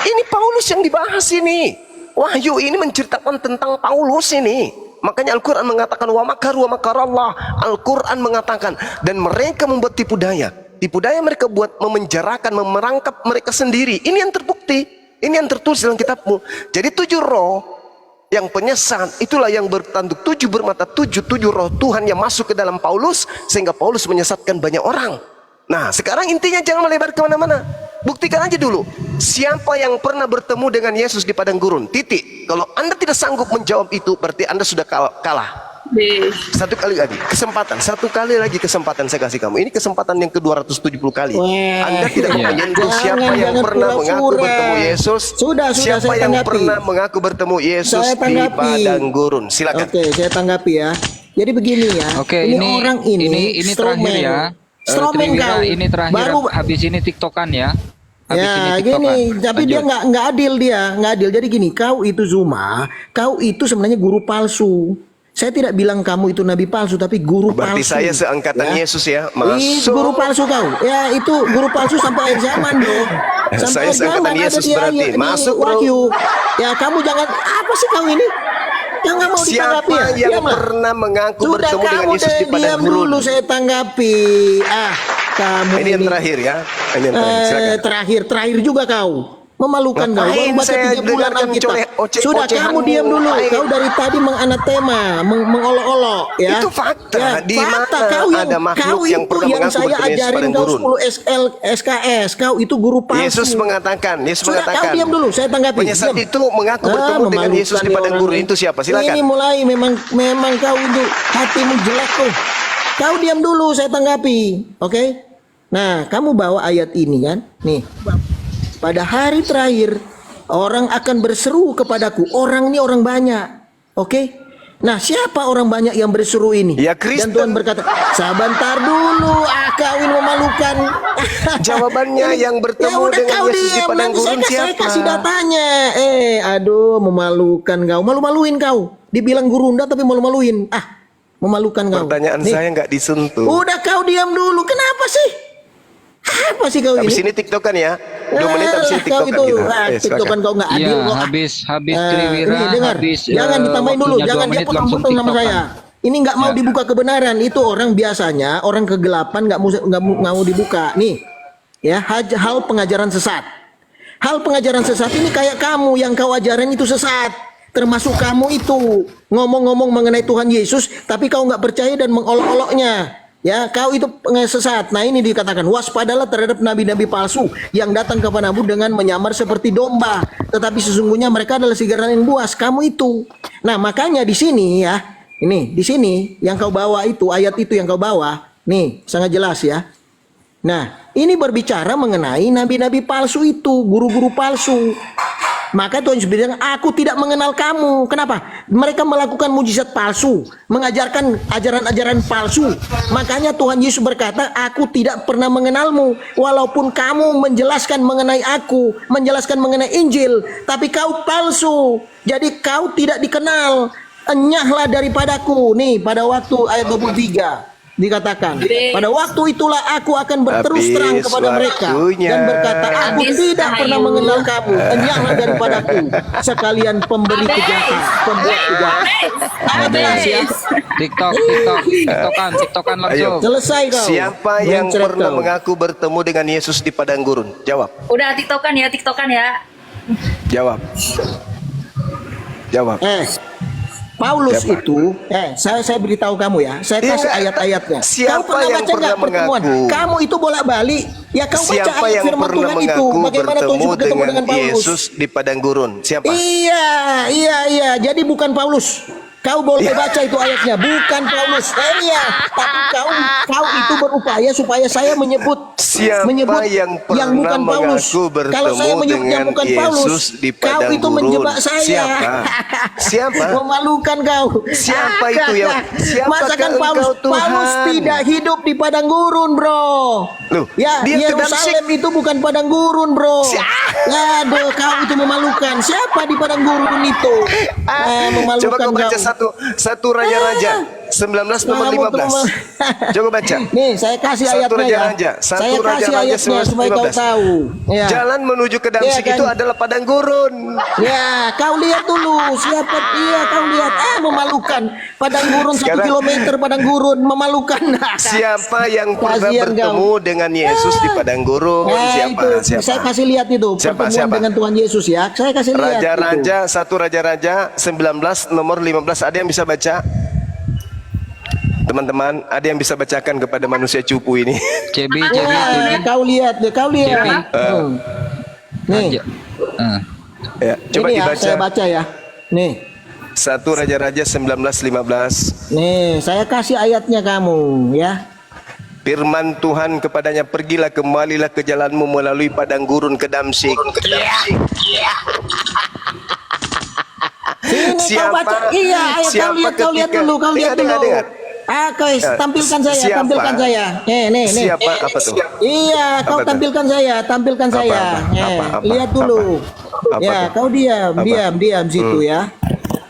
Ini Paulus yang dibahas ini. Wahyu ini menceritakan tentang Paulus ini. Makanya Al-Quran mengatakan wa makaru wa makarallah. Al-Quran mengatakan dan mereka membuat tipu daya. Tipu daya mereka buat memenjarakan, memerangkap mereka sendiri. Ini yang terbukti. Ini yang tertulis dalam kitabmu. Jadi 7 roh yang penyesat itulah yang bertanduk 7 bermata 7 roh Tuhan yang masuk ke dalam Paulus sehingga Paulus menyesatkan banyak orang. Nah sekarang intinya jangan melebar kemana-mana. Buktikan aja dulu siapa yang pernah bertemu dengan Yesus di padang gurun. Titik. Kalau Anda tidak sanggup menjawab itu berarti Anda sudah kalah. Satu kali lagi kesempatan, satu kali lagi kesempatan saya kasih kamu. Ini kesempatan yang ke-270 kali. Anda tidak mau menyentuh siapa yang pernah mengaku bertemu Yesus. Sudah, siapa saya yang tanggapi. pernah mengaku bertemu Yesus Saya di tanggapi. padang gurun. Silakan. Oke, saya tanggapi ya. Jadi begini ya. Oke, ini orang ini terakhir ya. Strawman Trivira, kau. ini terakhir. Baru Habis ini TikTokan ya. Habis ini ya TikTokan. gini, tapi dia Lanjut. nggak adil, nggak adil. Jadi gini, kau itu Zuma, kau itu sebenarnya guru palsu. Saya tidak bilang kamu itu nabi palsu, tapi guru Berarti palsu. saya seangkatan ya. Yesus ya. Ih, guru palsu kau. Ya itu guru palsu sampai akhir zaman bro. Sampai Saya akhir seangkatan zaman ada Yesus di berarti. ayat- di Masuk, bro. Wahyu. Ya kamu jangan apa sih kau ini? Yang nggak mau ditanggapi Siapa ya? yang Diamlah. pernah mengaku Sudah bertemu dengan kamu Yesus di padang diam gurun? dulu saya tanggapi. Kamu Ini yang terakhir ya. Ini yang terakhir. Silakan. terakhir juga kau. Memalukan kau. Ngapain Baru baca saya 3 bulan dengarkan Alkitab. Sudah ocehanmu? kamu diam dulu. Ngapain? Kau dari tadi menganatema, mengolok-olok ya. Itu fakta. Ya, Di fakta. mana Kau yang ada makhluk kau yang itu pernah yang mengaku saya bertemu Yesus ajarin padang kau gurun? 10 SKS. Kau itu guru palsu. Yesus mengatakan, Sudah kau diam dulu, saya tanggapi. penyesat Diam. itu mengaku bertemu dengan Yesus di memalukan padang orang gurun. ini. Itu siapa? Silakan. Ini mulai memang kau itu hatimu jelek tuh. Kau diam dulu, saya tanggapi. Oke? Nah, kamu bawa ayat ini kan? Nih. Pada hari terakhir orang akan berseru kepadaku. Orang ini orang banyak. Oke? Nah, siapa orang banyak yang berseru ini? Ya, Kristen. Dan Tuhan berkata, "Sebentar dulu, kau ini memalukan." Jawabannya yang bertemu udah, dengan kau Yesus di diam, padang nanti gurun saya siapa? kasih datanya. Aduh, memalukan kau. Malu-maluin kau. Dibilang gurunda tapi malu-maluin. Memalukan kau. Pertanyaan Nih, saya nggak disentuh. udah kau diam dulu. Kenapa sih? Apa sih kau Habis ini? ini tiktokan ya. 2 menit habis ini Kau tiktokan itu, kita. tiktokan kau nggak adil Iya, kok. habis Eh, Trivira, ini dengar, habis jangan ditambahin dulu, waktunya jangan 2 dia menit langsung potong-potong nama TikTokan. saya. Ini nggak mau Ya. dibuka kebenaran. Itu orang biasanya, orang kegelapan nggak mau dibuka. Nih, ya hal pengajaran sesat. Hal pengajaran sesat ini kayak kamu yang kau ajarin itu sesat. Termasuk kamu itu ngomong-ngomong mengenai Tuhan Yesus, tapi kau nggak percaya dan mengolok-oloknya. Ya, kau itu sesat. Nah, ini dikatakan waspadalah terhadap nabi-nabi palsu yang datang kepadamu dengan menyamar seperti domba, tetapi sesungguhnya mereka adalah serigala yang buas. Kamu itu. Nah, makanya di sini ya, ini di sini yang kau bawa itu ayat itu yang kau bawa, nih sangat jelas ya. Nah, ini berbicara mengenai nabi-nabi palsu itu, guru-guru palsu. Maka Tuhan Yesus bilang, aku tidak mengenal kamu. Kenapa? Mereka melakukan mujizat palsu, mengajarkan ajaran-ajaran palsu. Makanya Tuhan Yesus berkata, aku tidak pernah mengenalmu. Walaupun kamu menjelaskan mengenai aku, menjelaskan mengenai Injil, tapi kau palsu. Jadi kau tidak dikenal. Enyahlah daripadaku. Nih, pada waktu ayat 23. Dikatakan, pada waktu itulah aku akan berterus terang Habis kepada mereka waktunya. dan berkata, aku Habis, tidak pernah Ayu. mengenal kamu. Enyahlah daripadaku, sekalian pemberi kejahatan, pembuat kejahatan. Habis ya. TikTokan langsung. Selesai kau. Siapa yang Mencret pernah kau. mengaku bertemu dengan Yesus di padang gurun? Jawab. Udah tiktokan ya, tiktokan ya. Jawab. Jawab. Paulus Siapa? itu, saya beritahu kamu ya, saya Iya, kasih enggak. ayat-ayatnya. Siapa Kau pernah yang baca pernah nggak pertemuan? mengaku? Kamu itu bolak-balik. Ya kau baca Siapa ayat yang firman pernah Tuhan itu. mengaku Bagaimana Tuhan bertemu Yesus ketemu dengan Paulus? Yesus di padang gurun? Siapa? Iya. Jadi bukan Paulus. Kau boleh baca itu ayatnya, bukan Paulus. Iya, tapi kau itu berupaya supaya saya menyebut Siapa yang pernah bukan Paulus. mengaku bertemu Kalau saya menyebut yang dengan bukan Paulus, Yesus di kau padang itu gurun? menjebak saya. Siapa? Siapa? Memalukan kau. Siapa itu yang- siapakah Masakan engkau, Paulus? Tuhan? Paulus tidak hidup di padang gurun, bro. Loh, Ya, dia ke Yerusalem itu bukan padang gurun, bro. Aduh, kau itu memalukan. Siapa di padang gurun itu? Memalukan Coba kau baca kau. satu Raja-Raja 19 nomor Kamu tuh 15. Coba baca. Nih, saya kasih Satu ayatnya ya. Raja-Raja, satu Saya kasih Raja-Raja ayatnya supaya kau 19. tahu. Ya. Jalan menuju ke Damsik Iya kan? itu adalah padang gurun. Ya, kau lihat dulu siapa dia, kau lihat. Memalukan. Padang gurun 1 Sekarang- kilometer, padang gurun memalukan. Siapa yang pernah Kasihan bertemu dengan Yesus di padang gurun? Itu, Siapa? saya kasih lihat itu Siapa? pertemuan Siapa? dengan Tuhan Yesus ya. Saya kasih lihat. itu. Raja-Raja, satu Raja-Raja 19 nomor 15. Ada yang bisa baca? Teman-teman, ada yang bisa bacakan kepada manusia cupu ini? Cebi. Kau lihat deh, kau lihat. Nih, Ya, coba ini ya, dibaca. saya baca ya. Nih, Satu Raja-Raja 19:15. nih, saya kasih ayatnya kamu ya. Firman Tuhan kepadanya, pergilah kembalilah ke jalanmu melalui padang gurun ke Damsik. Sini kau baca. Iya, ayo kau lihat dulu, kau lihat dulu. Dengar. Tampilkan saya, Siapa? tampilkan saya. Nih. Siapa? Apa tuh? Iya, kau Apa tuh? tampilkan saya. Apa? Lihat dulu. Apa Ya, tuh? kau diam situ ya.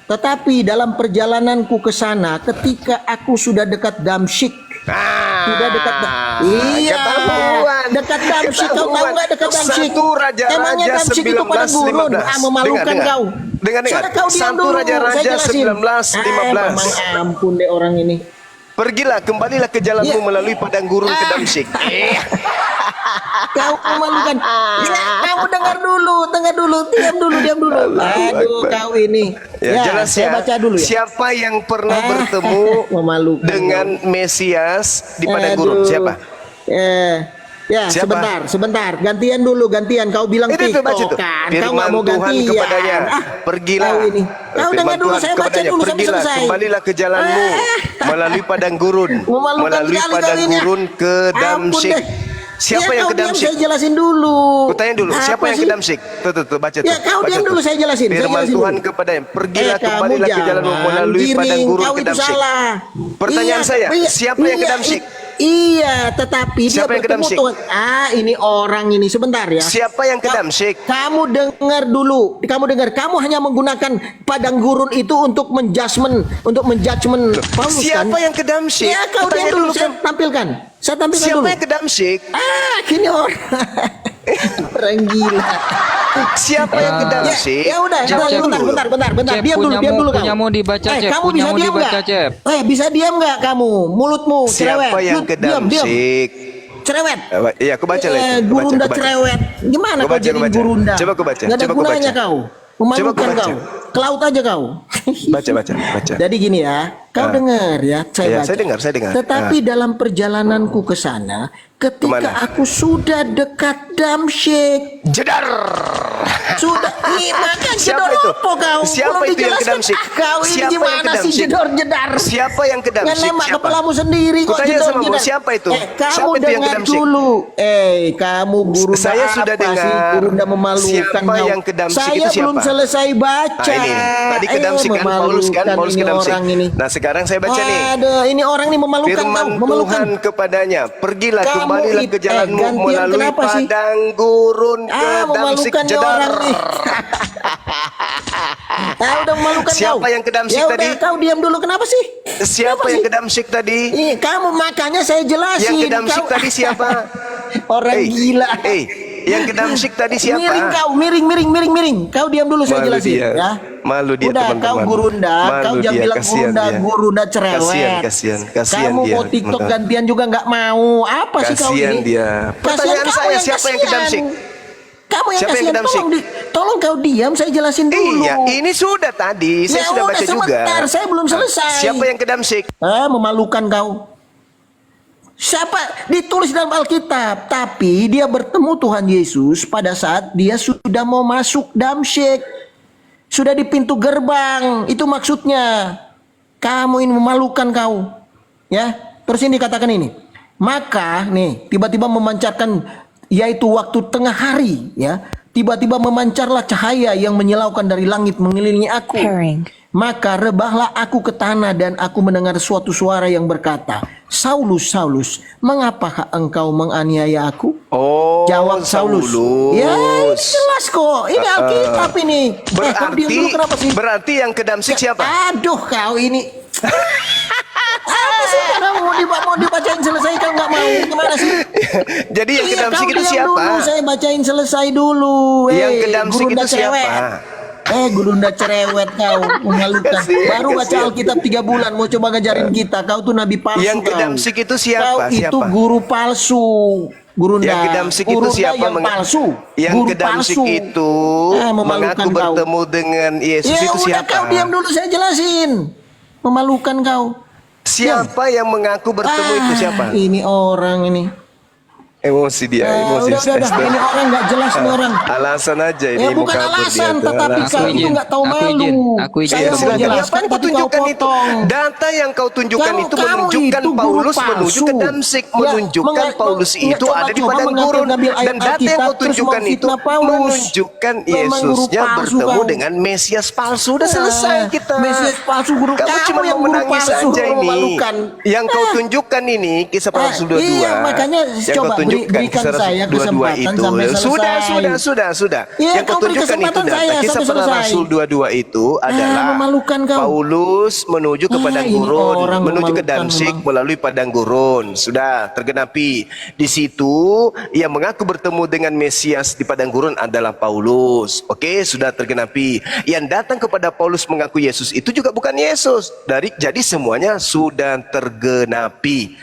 Tetapi dalam perjalananku ke sana, ketika aku sudah dekat Damsyik, sudah dekat iya, ketahuan. dekat Damsyik. Kau tahu nggak dekat Damsyik? Satu Raja-Raja Emangnya Damsyik itu padang gurun? 19:15. Memalukan Dengar. kau. Dengar. Sudah kau diam Satu dulu. Raja-Raja Saya jelasin. 19:15. Memang ampun deh orang ini. Pergilah, kembalilah ke jalanmu Iya. melalui padang gurun ke Damsik. Kau memalukan. Kamu dengar dulu, diam dulu. Allahu Aduh, Akbar. kau ini. Ya, jelas saya ya. baca dulu ya. Siapa yang pernah bertemu Memalukan. dengan Mesias di padang gurun? Aduh. Siapa? Ya, Siapa? sebentar. Gantian. Kau bilang Itu baca tuh. TikTok kan. Kau Firman nggak mau Tuhan gantian. kepadanya, pergilah. Kau ini. Kau Firman dengar dulu, Tuhan saya baca kepadanya, dulu sampai pergilah, selesai. kembalilah ke jalanmu melalui padang gurun, Memalukan melalui sekali padang kau ini. gurun ke Ampun Damsik. deh. Siapa Ya, yang kau ke diam, Damsik? saya jelasin dulu. Kutanya dulu, siapa Apa yang sih? ke Damsik? Tuh, baca tuh. Ya, kau baca diam tuh. dulu, saya jelasin. Firman Tuhan kepadanya, pergilah, kamu kembalilah ke jalanmu jangan melalui padang giring, gurun kau ke itu Damsik. salah. Pertanyaan saya, siapa yang ke Damsik? Iya, tetapi Siapa dia yang ke bertemu Damsik? Tuhan. Ini orang ini sebentar ya. Siapa yang ke Damsik? Kamu dengar dulu. Kamu hanya menggunakan padang gurun itu untuk menjudgment Paulus kan? Siapa yang ke Damsik? Ya, kau Kutanya diam dulu, kan. saya tampilkan Siapa dulu. yang ke Damsik? Gini orang. Orang gila. Siapa yang ke Damsik? Ya udah, Cep, Cep. bentar. Cep, Diam dulu kau. punyamu dibaca, Cep. Kamu bisa Punyamu diam dibaca, nggak? Cep. Bisa diam nggak kamu? Mulutmu cerewet. Siapa yang Lu ke diam. Damsik? Cerewet. Iya, aku baca lah itu. Gurunda Aku baca. cerewet. Gimana Aku kau baca, jadi aku baca. gurunda? Coba aku baca, Nggak ada coba aku gunanya baca. kau. Coba Memalukan aku baca. kau. Ke laut aja kau. Baca. Jadi gini ya, kau dengar ya, Iya, baca. saya dengar. Tetapi dalam perjalananku ke sana, ketika Kemana? aku sudah dekat Damsyik, Jedar. sudah Makan Siapa jedor itu? apa kau? Siapa Belum itu yang dijelaskan. kedamsik? Kau ini Siapa yang gimana sih kedamsik? jedor jedar? Siapa yang Nggak kedamsik? nembak Siapa? kepalamu sendiri kok Kutanya jedor sama mu, jedar. siapa itu? Kamu Siapa itu yang dengar kedamsik? dulu. Kamu guru Saya sudah apa sih? dengar. Gurunda memalukan Siapa kau. yang kedamsik Saya itu siapa? belum selesai baca. Nah ini, tadi kedamsik kan, Paulus kan, memalukan Paulus ini kedamsik. orang ini. Nah sekarang saya baca nih. Aduh, ini orang nih memalukan Firman kau, memalukan. Tuhan kepadanya, pergilah Kamu kembalilah ke jalanmu gantian melalui kenapa sih? padang gurun ke Damsik Memalukan nih jedar. orang nih. Udah memalukan Siapa kau. yang kedamsik Ya tadi? udah, kau diam dulu, kenapa sih? Siapa Kenapa yang sih? kedamsik tadi? Kamu makanya saya jelasin. Yang kedamsik Kau- tadi siapa? Orang gila. Yang kedamsik tadi siapa? Miring kau, miring. Kau diam dulu saya Malu jelasin dia. ya. Malu dia, Udah, teman-teman. kau gurunda, Malu kau jangan dia, bilang kasihan gurunda, dia. gurunda cerewet. Kasihan Kamu dia, mau TikTok teman-teman. gantian juga nggak mau. Apa sih kau Kasihan ini? dia. Kasihan Pertanyaan kamu saya, siapa yang kasihan. kedamsik? Kamu yang Siapa yang kasihan, kedamsik? tolong kau diam, saya jelasin dulu. Iya, ini sudah tadi. Saya Ya sudah udah, baca juga. sebentar, saya belum selesai. Siapa yang kedamsik? Memalukan kau. Siapa ditulis dalam Alkitab, tapi dia bertemu Tuhan Yesus pada saat dia sudah mau masuk Damsyik, sudah di pintu gerbang. Itu maksudnya. Kamu ini memalukan kau, ya. Terus ini dikatakan ini, maka nih tiba-tiba memancarkan, yaitu waktu tengah hari, ya. Tiba-tiba memancarlah cahaya yang menyilaukan dari langit mengelilingi aku. Maka rebahlah aku ke tanah dan aku mendengar suatu suara yang berkata, Saulus, Saulus, mengapakah engkau menganiaya aku? Oh, Jawab Saulus. Ya, ini jelas kok. Ini Alkitab ini. Kau diam dulu, kenapa sih? Berarti yang kedamsik siapa? Aduh, kau ini. Apa sih kadang mau dibacain selesai kau nggak mau? Gimana sih? Jadi yang Iya, kedamsik kau itu diam siapa? Dulu, saya bacain selesai dulu. Yang kedamsik gurunda itu siapa? cerewet. Gurunda cerewet kau, memalukan. Kasihan, Baru baca kasihan. Alkitab 3 bulan, mau coba ngajarin kita. Kau tuh nabi palsu. Yang kau. kedamsik itu siapa? Kau itu Siapa? guru palsu. Gurunda. Yang kedamsik itu Gurunda siapa? yang palsu. Yang Guru kedamsik palsu. itu Memalukan mengaku kau. bertemu dengan Yesus Ya itu udah, siapa? kau diam dulu, saya jelasin. Memalukan kau. Siapa yang mengaku bertemu itu siapa? Ini orang ini. Emosi dia, emosi. Udah. Ini orang nggak jelas nih orang. Alasan aja ini. Ya bukan mau kabur alasan, dia tuh. tetapi Aku kau itu izin, nggak tahu aku malu. izin, aku izin. Saya Iya, mau silakan. jelaskan, Apa yang kau tapi kau tunjukkan itu? potong. Data yang kau tunjukkan Kamu- itu kamu menunjukkan itu guru Paulus palsu. menuju ke Damsik, Ya, menunjukkan Paulus itu ada di padang gurun, dan data yang kau tunjukkan itu menunjukkan Yesusnya bertemu dengan Mesias palsu. Udah selesai kita. Mesias palsu, guru. Kamu cuma yang mau guru menangis palsu, aja ini. memalukan. Yang kau tunjukkan ini kisah para rasul 22. Iya, makanya yang coba kau tunjukkan berikan kisah saya rasul 22 kesempatan itu. sampai selesai. Sudah. Iya, Yang kau kau beri tunjukkan itu kesempatan data saya kisah sampai para selesai. rasul 22 itu adalah memalukan kau. Paulus menuju ke padang ini gurun, orang menuju ke memalukan Damsik memang. melalui padang gurun. Sudah tergenapi. Di situ ia mengaku bertemu dengan Mesias di padang gurun adalah Paulus. Oke, sudah tergenapi. Yang datang kepada Paulus mengaku Yesus itu juga bukan Yesus. Jadi semuanya sudah tergenapi.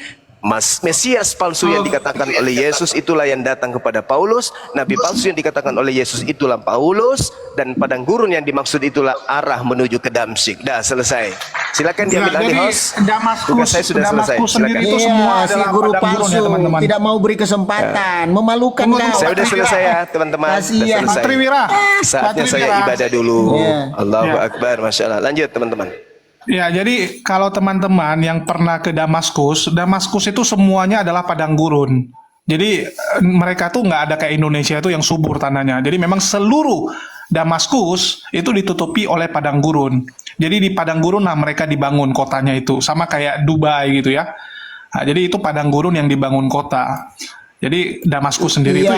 Mesias palsu yang dikatakan oleh Yesus itulah yang datang kepada Paulus. Nabi palsu yang dikatakan oleh Yesus itulah Paulus. Dan padang gurun yang dimaksud itulah arah menuju ke Damsik. Dah selesai. Silakan diambil alih host. Tugas saya sudah selesai. Damaskus sendiri Silakan. itu semua si adalah guru padang gurun palsu ya teman-teman. tidak mau beri kesempatan, memalukan Tunggu, kau. tunggu. Saya sudah selesai ya teman-teman. Sudah Kasihan. Pak selesai. Triwira. Saatnya Pak saya Triwira. ibadah dulu. Iya. Allahu Iya. Akbar. Masya Allah. Lanjut teman-teman. Ya, jadi kalau teman-teman yang pernah ke Damaskus, Damaskus itu semuanya adalah padang gurun. Jadi mereka tuh nggak ada kayak Indonesia itu yang subur tanahnya. Jadi memang seluruh Damaskus itu ditutupi oleh padang gurun. Jadi di padang gurun lah mereka dibangun kotanya itu, sama kayak Dubai gitu ya. Nah, jadi itu padang gurun yang dibangun kota. Jadi Damaskus sendiri Iya, itu